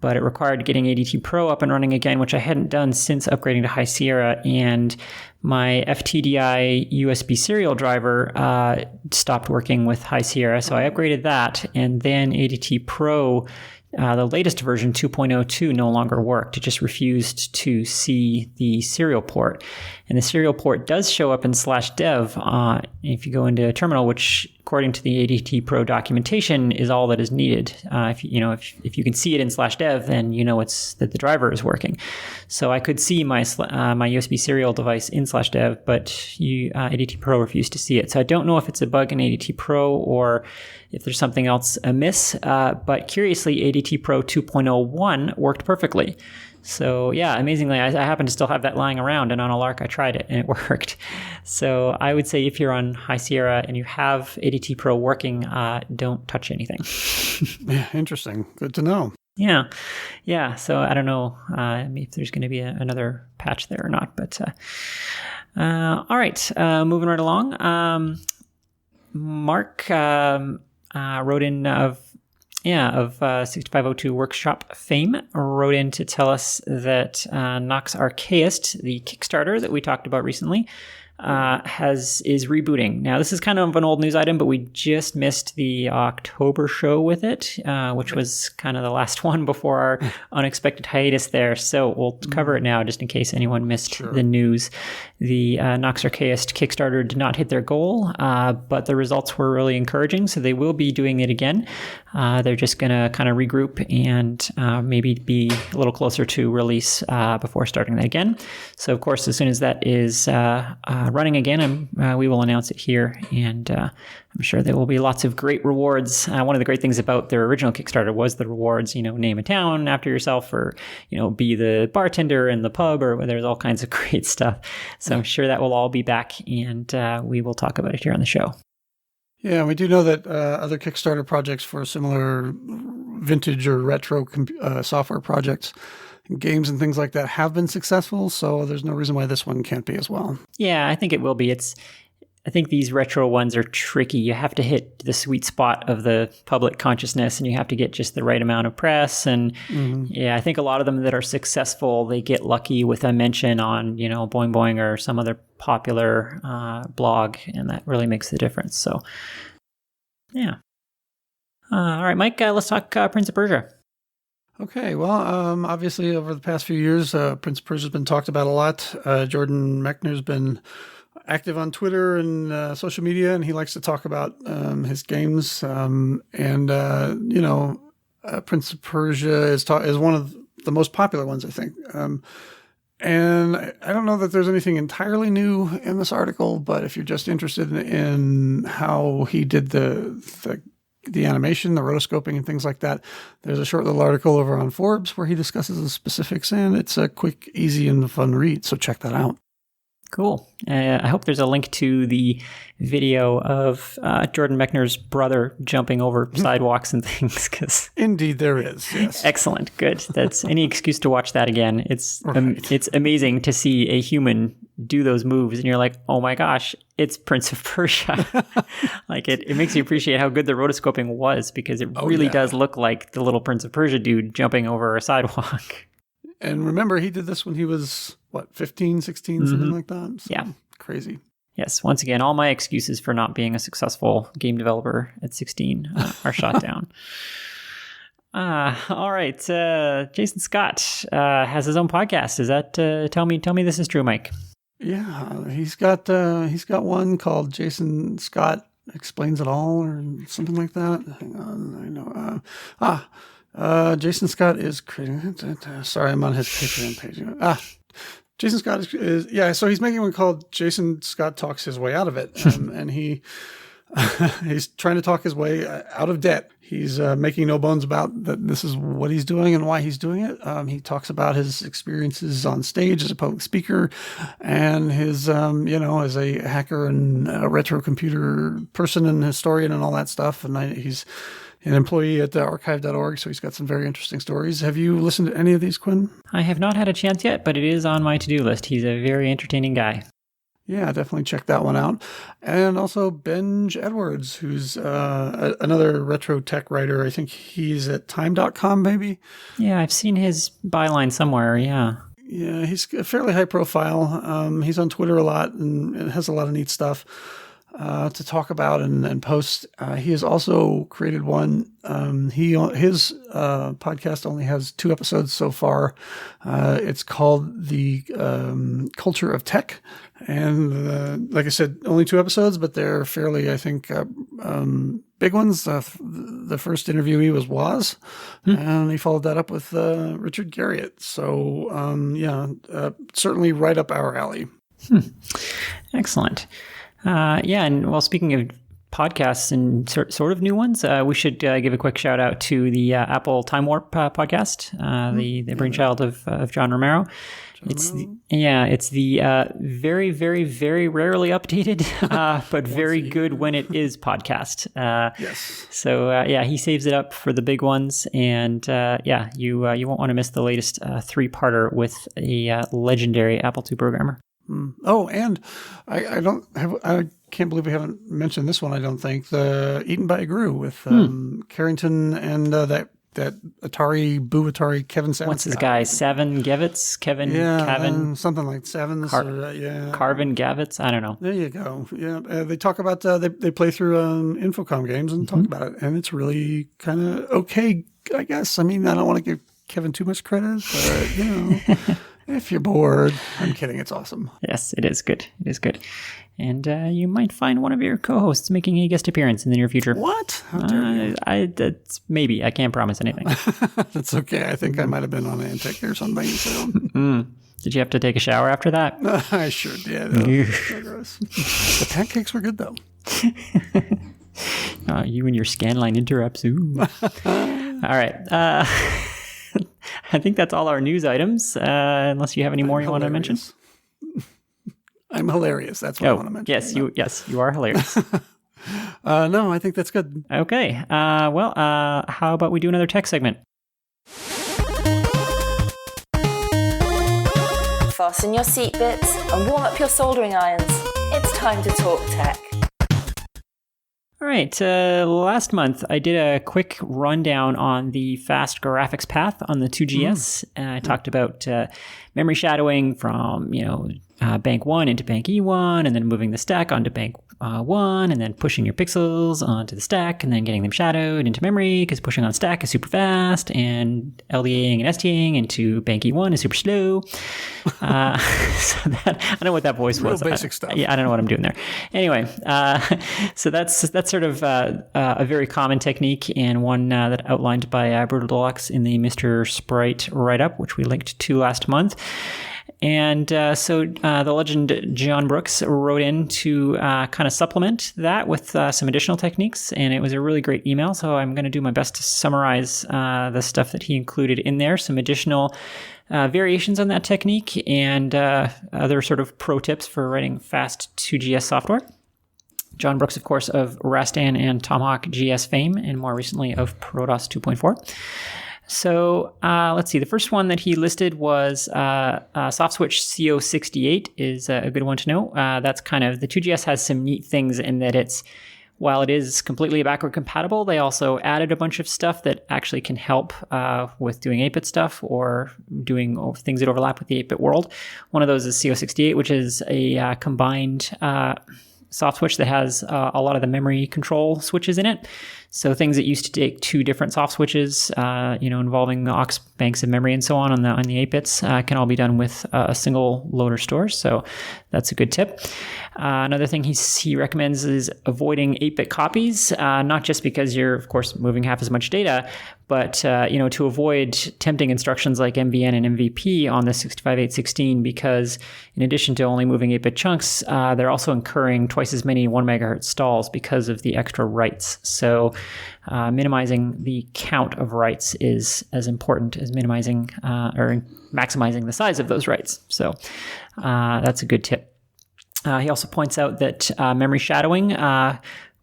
but it required getting ADT Pro up and running again, which I hadn't done since upgrading to High Sierra, and my FTDI USB serial driver stopped working with High Sierra, so I upgraded that, and then ADT Pro, the latest version 2.02 no longer worked. It just refused to see the serial port. And the serial port does show up in /dev if you go into a terminal, which according to the ADT Pro documentation is all that is needed. If you can see it in /dev, then you know that the driver is working. So I could see my USB serial device in /dev, but ADT Pro refused to see it. So I don't know if it's a bug in ADT Pro or if there's something else amiss. But curiously, ADT Pro 2.01 worked perfectly. So yeah, amazingly, I happen to still have that lying around, and on a lark I tried it and it worked. So I would say if you're on High Sierra and you have ADT Pro working, don't touch anything. Yeah, interesting. Good to know. Yeah. So I don't know if there's going to be another patch there or not, but all right, moving right along. Mark wrote in of 6502 Workshop fame, wrote in to tell us that Nox Archaist, the Kickstarter that we talked about recently, is rebooting. Now, this is kind of an old news item, but we just missed the October show with it, which was kind of the last one before our unexpected hiatus there. So we'll cover it now just in case anyone missed the news. The Nox Archaist Kickstarter did not hit their goal, but the results were really encouraging, so they will be doing it again. They're just going to kind of regroup and maybe be a little closer to release before starting that again. So, of course, as soon as that is running again, we will announce it here, and I'm sure there will be lots of great rewards. One of the great things about their original Kickstarter was the rewards, name a town after yourself, or, be the bartender in the pub, or there's all kinds of great stuff. So I'm sure that will all be back, and we will talk about it here on the show. Yeah, we do know that other Kickstarter projects for similar vintage or retro software projects, games and things like that have been successful, so there's no reason why this one can't be as well. Yeah, I think it will be. I think these retro ones are tricky. You have to hit the sweet spot of the public consciousness, and you have to get just the right amount of press. And yeah, I think a lot of them that are successful, they get lucky with a mention on, Boing Boing or some other popular blog, and that really makes the difference. So, yeah. All right, Mike, let's talk Prince of Persia. Okay, well, obviously over the past few years, Prince of Persia has been talked about a lot. Jordan Mechner's been active on Twitter and social media, and he likes to talk about his games. Prince of Persia is one of the most popular ones, I think. And I don't know that there's anything entirely new in this article, but if you're just interested in how he did the animation, the rotoscoping, and things like that, there's a short little article over on Forbes where he discusses the specifics, and it's a quick, easy, and fun read. So check that out. Cool. I hope there's a link to the video of Jordan Mechner's brother jumping over sidewalks and things. Cause Indeed, there is. Yes. Excellent. Good. That's any excuse to watch that again. It's right. It's amazing to see a human do those moves, and you're like, oh my gosh, it's Prince of Persia. It makes you appreciate how good the rotoscoping was, because it really does look like the little Prince of Persia dude jumping over a sidewalk. And remember, he did this when he was, 15, 16, something like that? So, yeah. Crazy. Yes. Once again, all my excuses for not being a successful game developer at 16 are shot down. All right. Jason Scott has his own podcast. Is that, tell me this is true, Mike? Yeah. He's got one called Jason Scott Explains It All, or something like that. Hang on. I know. Jason Scott is creating. Sorry, I'm on his Patreon page. Jason Scott so he's making one called Jason Scott Talks His Way Out of It, and he's trying to talk his way out of debt. He's making no bones about that. This is what he's doing and why he's doing it. He talks about his experiences on stage as a public speaker, and his as a hacker and a retro computer person and historian and all that stuff. And he's an employee at archive.org, so he's got some very interesting stories. Have you listened to any of these, Quinn? I have not had a chance yet, but it is on my to-do list. He's a very entertaining guy. Yeah, definitely check that one out. And also Benj Edwards, who's another retro tech writer. I think he's at time.com, maybe. Yeah, I've seen his byline somewhere. Yeah. Yeah, he's fairly high profile. He's on Twitter a lot and has a lot of neat stuff to talk about and post. He has also created one. His podcast only has 2 episodes so far. It's called The Culture of Tech. And like I said, only 2 episodes, but they're fairly, I think, big ones. The first interviewee was Woz, and he followed that up with Richard Garriott. So, certainly right up our alley. Excellent. And well, speaking of podcasts and sort of new ones, we should give a quick shout out to the Apple Time Warp podcast, the brainchild of John Romero. It's the very, very, very rarely updated, but very good when it is podcast. Yes. So he saves it up for the big ones, and you won't want to miss the latest 3-parter with a legendary Apple II programmer. Oh, and I can't believe we haven't mentioned this one. I don't think the Eaten by a Gru with Carrington and that Atari Kevin Savage. What's his guy? Seven Gavitz? Kevin? Something like Sevens. Carvin Gavitz? I don't know. There you go. Yeah, they talk about they play through Infocom games and talk about it, and it's really kind of okay, I guess. I mean, I don't want to give Kevin too much credit, but if you're bored, I'm kidding. It's awesome. Yes, it is good. It is good. And you might find one of your co-hosts making a guest appearance in the near future. What? How dare you? That's maybe. I can't promise anything. That's okay. I think I might have been on Antec or something. So. Did you have to take a shower after that? I sure did. The pancakes were good, though. You and your scanline interrupts. Ooh. All right. I think that's all our news items, unless you have any more you want to mention. I'm hilarious. That's what I want to mention. Yes, you are hilarious. No, I think that's good. Okay. How about we do another tech segment? Fasten your seat bits and warm up your soldering irons. It's time to talk tech. All right. Last month, I did a quick rundown on the fast graphics path on the 2GS. I talked about memory shadowing from, bank 1 into bank E1, and then moving the stack onto bank 1, and then pushing your pixels onto the stack, and then getting them shadowed into memory, because pushing on stack is super fast, and LDAing and STAing into bank E1 is super slow. So that, I don't know what that voice was. Real basic stuff. Yeah, I don't know what I'm doing there. Anyway, so that's sort of a very common technique, and one that outlined by Brutal Deluxe in the Mr. Sprite write-up, which we linked to last month. And so the legend John Brooks wrote in to kind of supplement that with some additional techniques, and it was a really great email, so I'm going to do my best to summarize the stuff that he included in there, some additional variations on that technique, and other sort of pro tips for writing fast 2GS software. John Brooks, of course, of Rastan and Tomahawk GS fame, and more recently of Protoss 2.4. So let's see. The first one that he listed was SoftSwitch CO68 is a good one to know. That's kind of, the 2GS has some neat things in that while it is completely backward compatible, they also added a bunch of stuff that actually can help with doing 8-bit stuff or doing things that overlap with the 8-bit world. One of those is CO68, which is a combined soft switch that has a lot of the memory control switches in it. So things that used to take 2 different soft switches, involving the aux banks of memory and so on the 8-bits, can all be done with a single loader store. So that's a good tip. Another thing he recommends is avoiding 8-bit copies, not just because you're, of course, moving half as much data, but to avoid tempting instructions like MVN and MVP on the 65816, because in addition to only moving 8-bit chunks, they're also incurring twice as many 1 megahertz stalls because of the extra writes. So minimizing the count of writes is as important as minimizing or maximizing the size of those writes. So that's a good tip. He also points out that memory shadowing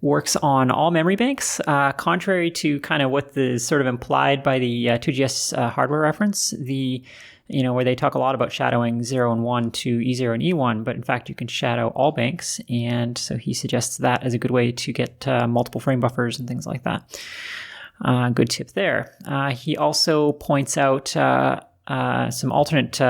works on all memory banks, contrary to kind of what is sort of implied by the 2GS hardware reference. The where they talk a lot about shadowing 0 and 1 to E0 and E1, but in fact, you can shadow all banks. And so he suggests that as a good way to get multiple frame buffers and things like that. Good tip there. He also points out some alternate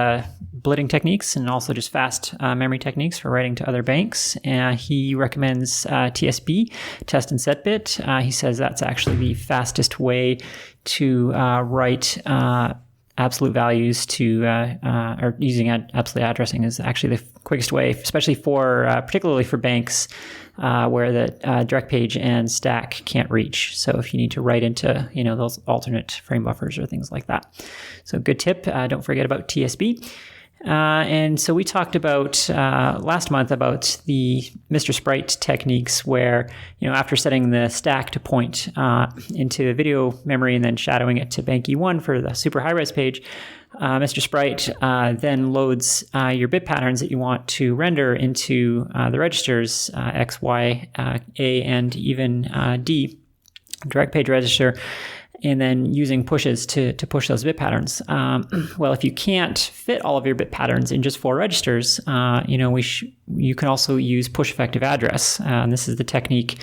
blitting techniques and also just fast memory techniques for writing to other banks. He recommends TSB, test and set bit. He says that's actually the fastest way to write absolute values to, or using absolute addressing is actually the quickest way, especially particularly for banks where the direct page and stack can't reach. So if you need to write into, those alternate frame buffers or things like that. So good tip. Don't forget about TSB. And so we talked about last month about the Mr. Sprite techniques where, after setting the stack to point into video memory and then shadowing it to bank E1 for the super high-res page, Mr. Sprite then loads your bit patterns that you want to render into the registers X, Y, A, and even D, direct page register, and then using pushes to push those bit patterns. Well, if you can't fit all of your bit patterns in just 4 registers, you can also use push effective address. And this is the technique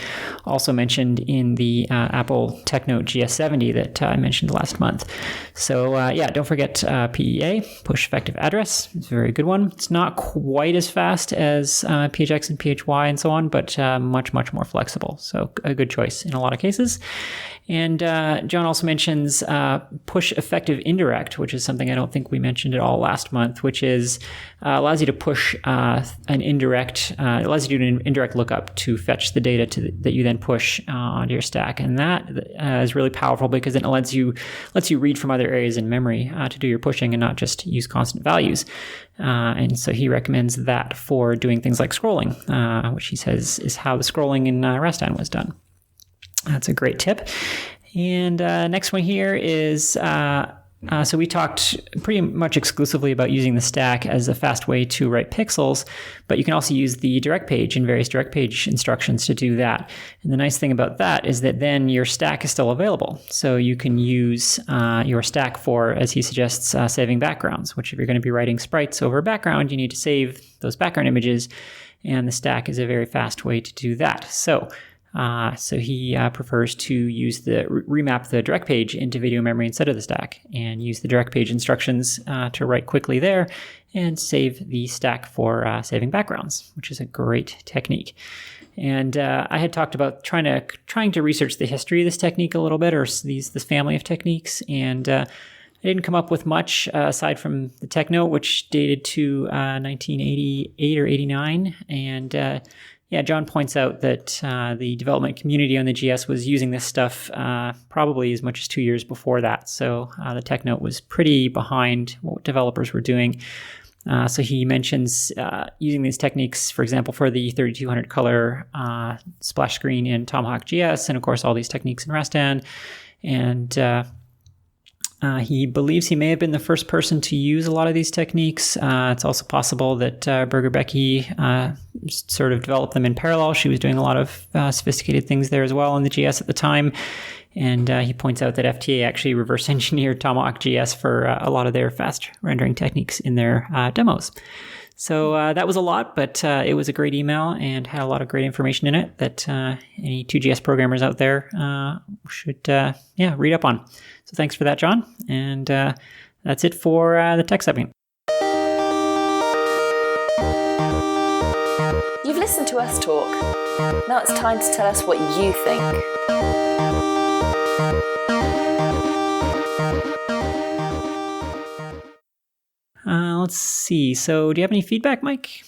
also mentioned in the Apple TechNote GS70 that I mentioned last month. So don't forget PEA, push effective address. It's a very good one. It's not quite as fast as PHX and PHY and so on, but much, much more flexible. So a good choice in a lot of cases. And John also mentions push effective indirect, which is something I don't think we mentioned at all last month, which is allows you to push an indirect, allows you to do an indirect lookup to fetch the data that you then push onto your stack. And that is really powerful because it lets you read from other areas in memory to do your pushing and not just use constant values. And so he recommends that for doing things like scrolling, which he says is how the scrolling in Rastan was done. That's a great tip. And next one here is, so we talked pretty much exclusively about using the stack as a fast way to write pixels, but you can also use the direct page and various direct page instructions to do that. And the nice thing about that is that then your stack is still available. So you can use your stack for, as he suggests, saving backgrounds, which if you're going to be writing sprites over a background, you need to save those background images, and the stack is a very fast way to do that. So he prefers to use remap the direct page into video memory instead of the stack, and use the direct page instructions to write quickly there and save the stack for saving backgrounds, which is a great technique. And I had talked about trying to research the history of this technique a little bit, or this family of techniques, and I didn't come up with much aside from the TechNote, which dated to 1988 or 89, and John points out that the development community on the GS was using this stuff probably as much as 2 years before that. So the TechNote was pretty behind what developers were doing. So he mentions using these techniques, for example, for the 3200 color splash screen in Tomahawk.js, and of course all these techniques in Rastan. And he believes he may have been the first person to use a lot of these techniques. It's also possible that Birger Becky sort of developed them in parallel. She was doing a lot of sophisticated things there as well in the GS at the time. And he points out that FTA actually reverse engineered Tomahawk.js for a lot of their fast rendering techniques in their demos. So that was a lot, but it was a great email and had a lot of great information in it that any 2GS programmers out there should read up on. So thanks for that, John. And that's it for the tech segment. You've listened to us talk. Now it's time to tell us what you think. Let's see. So do you have any feedback, Mike?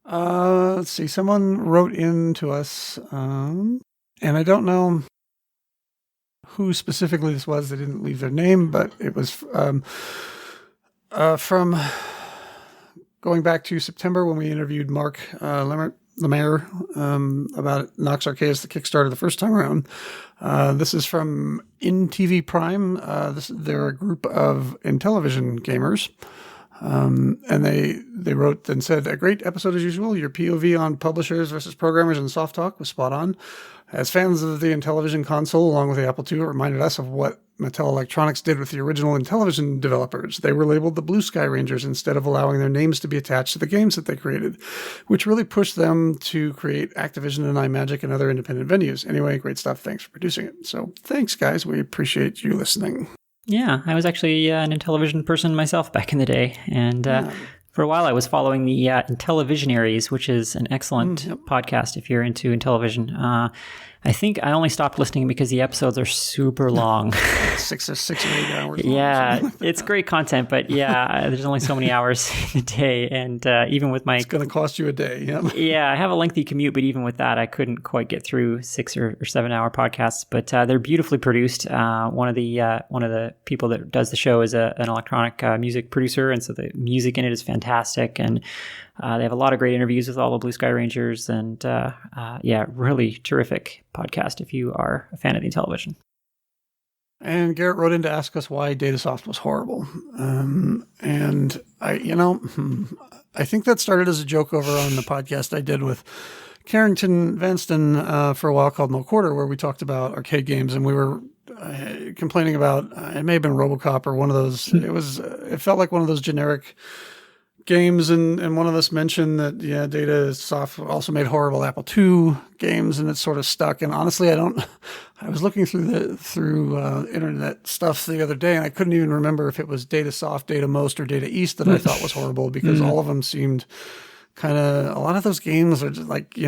Let's see. Someone wrote in to us, and I don't know who specifically this was. They didn't leave their name, but it was from going back to September when we interviewed Mark Lemaire about Nox Arceus, the Kickstarter, the first time around. This is from InTV Prime. They're a group of Intellivision gamers. And they wrote and said, a great episode as usual. Your POV on publishers versus programmers and soft talk was spot on. As fans of the Intellivision console, along with the Apple II, it reminded us of what Mattel Electronics did with the original Intellivision developers. They were labeled the Blue Sky Rangers instead of allowing their names to be attached to the games that they created, which really pushed them to create Activision and iMagic and other independent venues. Anyway, great stuff. Thanks for producing it. So thanks, guys. We appreciate you listening. Yeah, I was actually an Intellivision person myself back in the day. And for a while, I was following the Intellivisionaries, which is an excellent podcast if you're into Intellivision. I think I only stopped listening because the episodes are super long. 6 or 8 hours long. Yeah, it's great content, but there's only so many hours in a day. And even with my... It's going to cost you a day, Yeah, I have a lengthy commute, but even with that, I couldn't quite get through 6 or 7 hour podcasts. But they're beautifully produced. One of the people that does the show is an electronic music producer, and so the music in it is fantastic. And they have a lot of great interviews with all the Blue Sky Rangers, and really terrific podcast if you are a fan of the Intellivision. And Garrett wrote in to ask us why Datasoft was horrible. And I think that started as a joke over on the podcast I did with Carrington Vanston for a while called No Quarter, where we talked about arcade games, and we were complaining about, it may have been RoboCop or one of those. It felt like one of those generic games, and one of us mentioned that Datasoft also made horrible Apple II games, and it sort of stuck. And honestly, I was looking through internet stuff the other day, and I couldn't even remember if it was Datasoft, DataMost, or Data East that I thought was horrible, because all of them seemed kind of, a lot of those games are just like,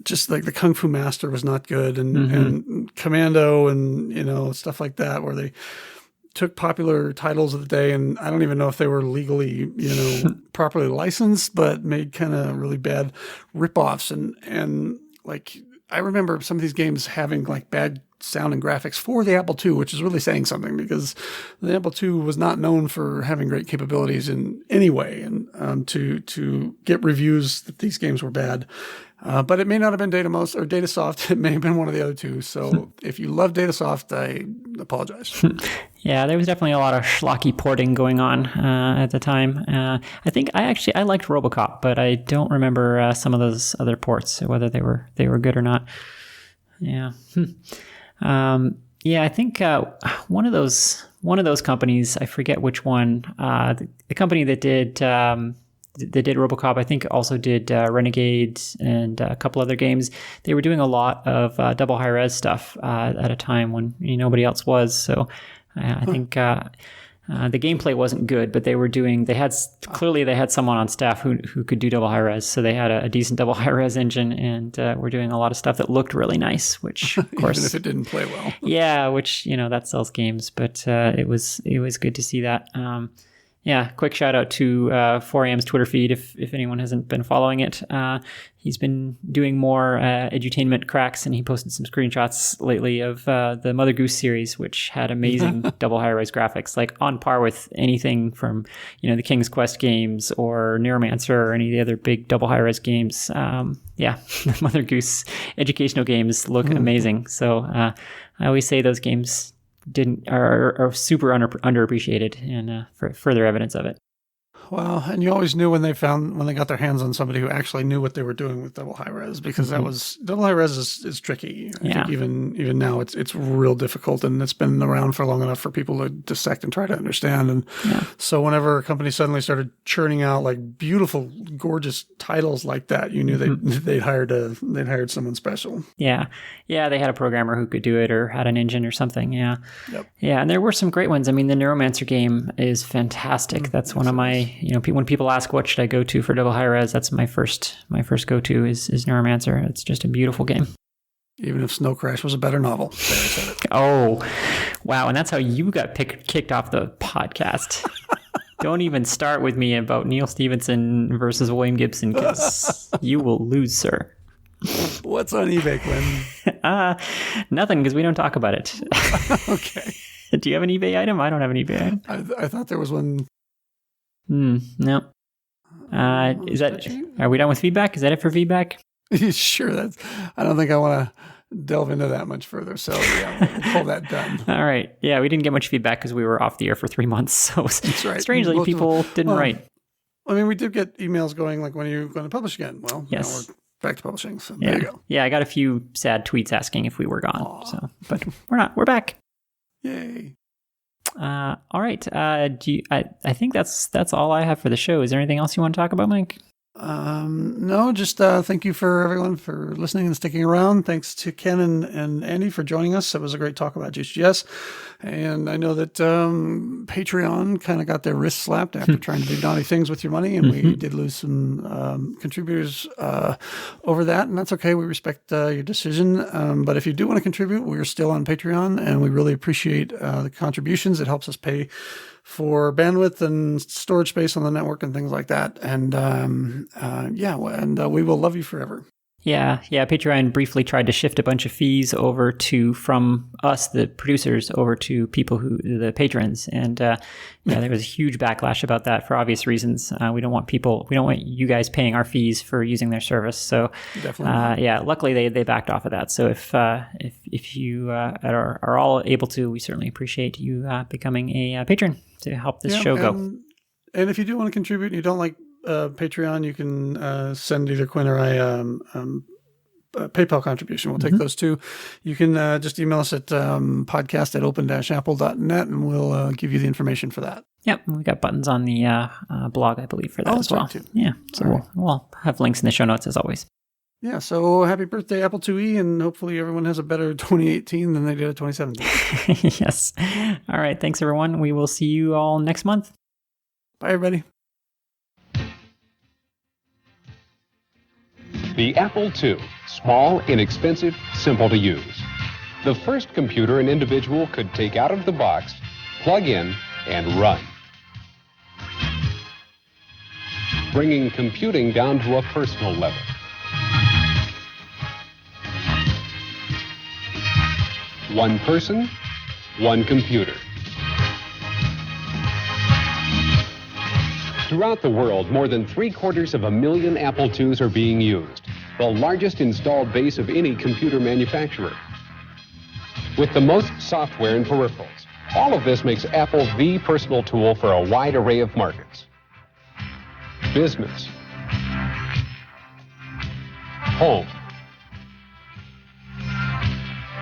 just like the Kung Fu Master was not good, and Commando, and stuff like that, where they took popular titles of the day, and I don't even know if they were legally, properly licensed, but made kind of really bad ripoffs. And like, I remember some of these games having like bad sound and graphics for the Apple II, which is really saying something, because the Apple II was not known for having great capabilities in any way, and to get reviews that these games were bad. But it may not have been DataMost or Datasoft. It may have been one of the other two. So if you love Datasoft, I apologize. Yeah, there was definitely a lot of schlocky porting going on at the time. I think I liked RoboCop, but I don't remember some of those other ports, whether they were good or not. Yeah. I think one of those companies, I forget which one, the company that did RoboCop, I think also did Renegade and a couple other games. They were doing a lot of double high-res stuff at a time when nobody else was. So I think the gameplay wasn't good, but they had someone on staff who could do double high-res. So they had a decent double high-res engine, and were doing a lot of stuff that looked really nice, which of course... Even if it didn't play well. Yeah, which, that sells games, but it was good to see that. Quick shout out to 4AM's Twitter feed if anyone hasn't been following it. He's been doing more edutainment cracks, and he posted some screenshots lately of the Mother Goose series, which had amazing double high-res graphics, like on par with anything from the King's Quest games or Neuromancer or any of the other big double high-res games. The Mother Goose educational games look amazing. So I always say those games are super underappreciated, and for further evidence of it. Well, and you always knew when they got their hands on somebody who actually knew what they were doing with double high res, because that was double high res is tricky. I think even now it's real difficult, and it's been around for long enough for people to dissect and try to understand. And so whenever a company suddenly started churning out like beautiful, gorgeous titles like that, you knew they'd hired someone special. Yeah, they had a programmer who could do it, or had an engine or something. Yeah, and there were some great ones. I mean, the Neuromancer game is fantastic. That's one of my when people ask what should I go to for double high res, that's my first go-to is Neuromancer. It's just a beautiful game. Even if Snow Crash was a better novel. Oh, wow. And that's how you got kicked off the podcast. Don't even start with me about Neil Stephenson versus William Gibson, because you will lose, sir. What's on eBay, Quinn? Nothing, because we don't talk about it. Okay. Do you have an eBay item? I don't have an eBay item. I thought there was one. No. Are we done with feedback? Is that it for feedback? Sure. I don't think I want to delve into that much further. So we'll call that done. All right. Yeah, we didn't get much feedback because we were off the air for 3 months. So that's right. Strangely, people didn't write. I mean, we did get emails going like, when are you going to publish again? Well, yes. Now we're back to publishing. So there you go. Yeah, I got a few sad tweets asking if we were gone. Aww. But we're not. We're back. Yay. All right. I think that's all I have for the show. Is there anything else you want to talk about, Mike? No, just thank you for everyone for listening and sticking around. Thanks to Ken and Andy for joining us. It was a great talk about Juiced.GS. And I know that Patreon kind of got their wrists slapped after trying to do naughty things with your money, and we did lose some contributors over that, and that's okay. We respect your decision. But if you do want to contribute, we're still on Patreon, and we really appreciate the contributions. It helps us pay for bandwidth and storage space on the network and things like that. And we will love you forever. Yeah. Patreon briefly tried to shift a bunch of fees over from us, the producers, over to the patrons. And there was a huge backlash about that for obvious reasons. We don't want you guys paying our fees for using their service. So definitely. Luckily they backed off of that. So if you are all able to, we certainly appreciate you becoming a patron to help this show go. And if you do want to contribute and you don't like Patreon, you can send either Quinn or I PayPal contribution. We'll take those too. You can just email us at podcast@open-apple.net, and we'll give you the information for that. Yep, we got buttons on the blog, I believe, for that as well. Right too. Yeah, so we'll have links in the show notes as always. Yeah, so happy birthday, Apple IIe, and hopefully everyone has a better 2018 than they did a 2017. Yes. All right, thanks everyone. We will see you all next month. Bye, everybody. The Apple II, small, inexpensive, simple to use. The first computer an individual could take out of the box, plug in, and run. Bringing computing down to a personal level. One person, one computer. Throughout the world, more than 750,000 Apple IIs are being used, the largest installed base of any computer manufacturer. With the most software and peripherals, all of this makes Apple the personal tool for a wide array of markets. Business, home,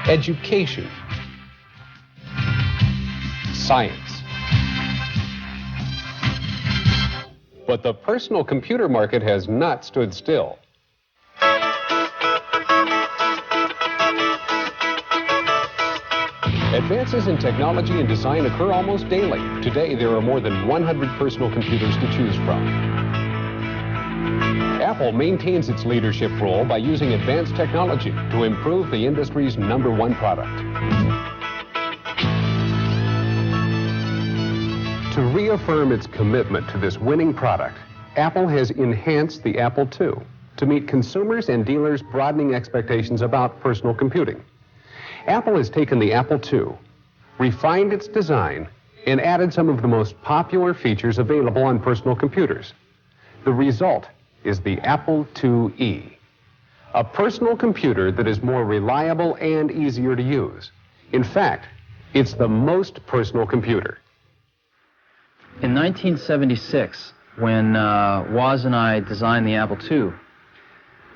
education, science. But the personal computer market has not stood still. Advances in technology and design occur almost daily. Today, there are more than 100 personal computers to choose from. Apple maintains its leadership role by using advanced technology to improve the industry's #1 product. To reaffirm its commitment to this winning product, Apple has enhanced the Apple II to meet consumers' and dealers' broadening expectations about personal computing. Apple has taken the Apple II, refined its design, and added some of the most popular features available on personal computers. The result is the Apple IIe, a personal computer that is more reliable and easier to use. In fact, it's the most personal computer. In 1976, when Woz and I designed the Apple II,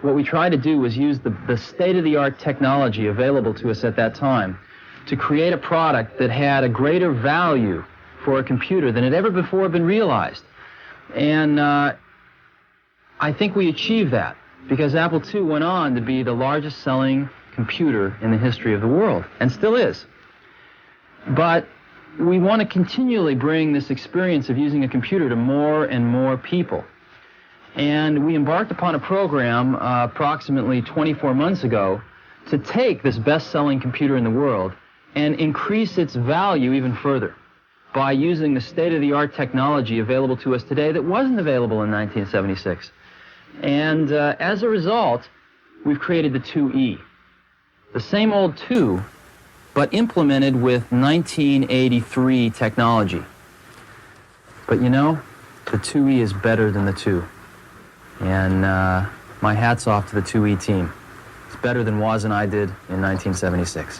what we tried to do was use the state-of-the-art technology available to us at that time to create a product that had a greater value for a computer than had ever before been realized. And I think we achieved that because Apple II went on to be the largest selling computer in the history of the world, and still is. But we want to continually bring this experience of using a computer to more and more people. And we embarked upon a program approximately 24 months ago to take this best-selling computer in the world and increase its value even further by using the state-of-the-art technology available to us today that wasn't available in 1976. And as a result, we've created the IIe. The same old 2, but implemented with 1983 technology. But you know, the IIe is better than the 2. And my hat's off to the IIe team. It's better than Woz and I did in 1976.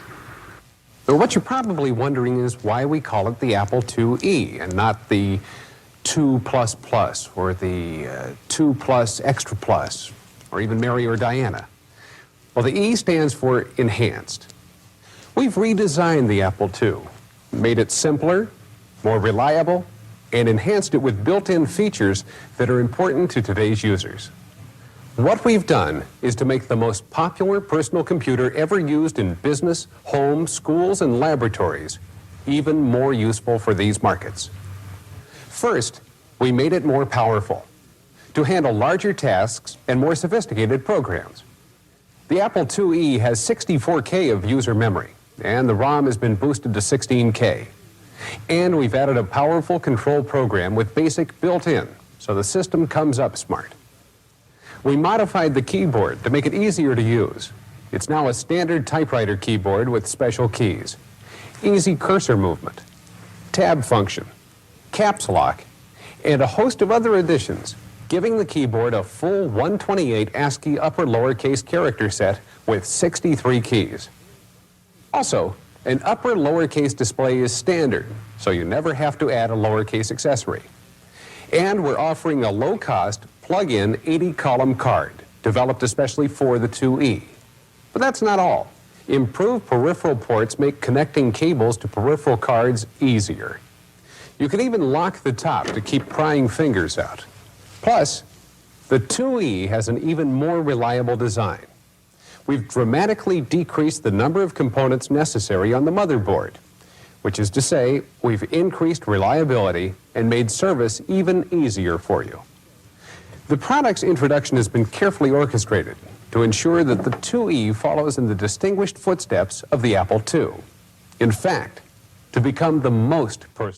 So what you're probably wondering is why we call it the Apple IIe and not the 2++ or the 2+ extra plus or even Mary or Diana. Well, the E stands for enhanced. We've redesigned the Apple II made it simpler, more reliable, and enhanced it with built-in features that are important to today's users. What we've done is to make the most popular personal computer ever used in business, home, schools, and laboratories even more useful for these markets. First, we made it more powerful to handle larger tasks and more sophisticated programs. The Apple IIe has 64K of user memory, and the ROM has been boosted to 16K. And we've added a powerful control program with BASIC built in, so the system comes up smart. We modified the keyboard to make it easier to use. It's now a standard typewriter keyboard with special keys, easy cursor movement, tab function, caps lock, and a host of other additions, giving the keyboard a full 128 ASCII upper-lowercase character set with 63 keys. Also, an upper-lowercase display is standard, so you never have to add a lowercase accessory. And we're offering a low-cost, plug-in 80-column card, developed especially for the IIe. But that's not all. Improved peripheral ports make connecting cables to peripheral cards easier. You can even lock the top to keep prying fingers out. Plus, the IIe has an even more reliable design. We've dramatically decreased the number of components necessary on the motherboard, which is to say, we've increased reliability and made service even easier for you. The product's introduction has been carefully orchestrated to ensure that the IIe follows in the distinguished footsteps of the Apple II. In fact, to become the most personal.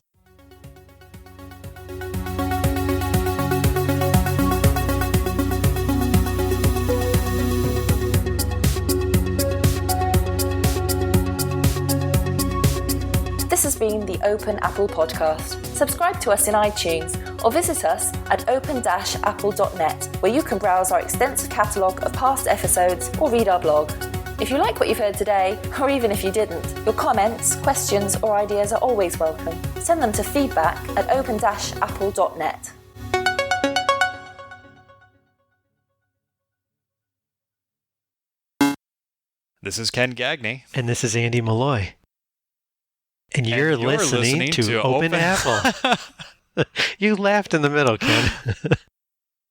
This has been the Open Apple Podcast. Subscribe to us in iTunes or visit us at open-apple.net, where you can browse our extensive catalogue of past episodes or read our blog. If you like what you've heard today, or even if you didn't, your comments, questions or ideas are always welcome. Send them to feedback at open-apple.net. This is Ken Gagne. And this is Andy Molloy. And you're listening to Open Apple. You laughed in the middle, Ken.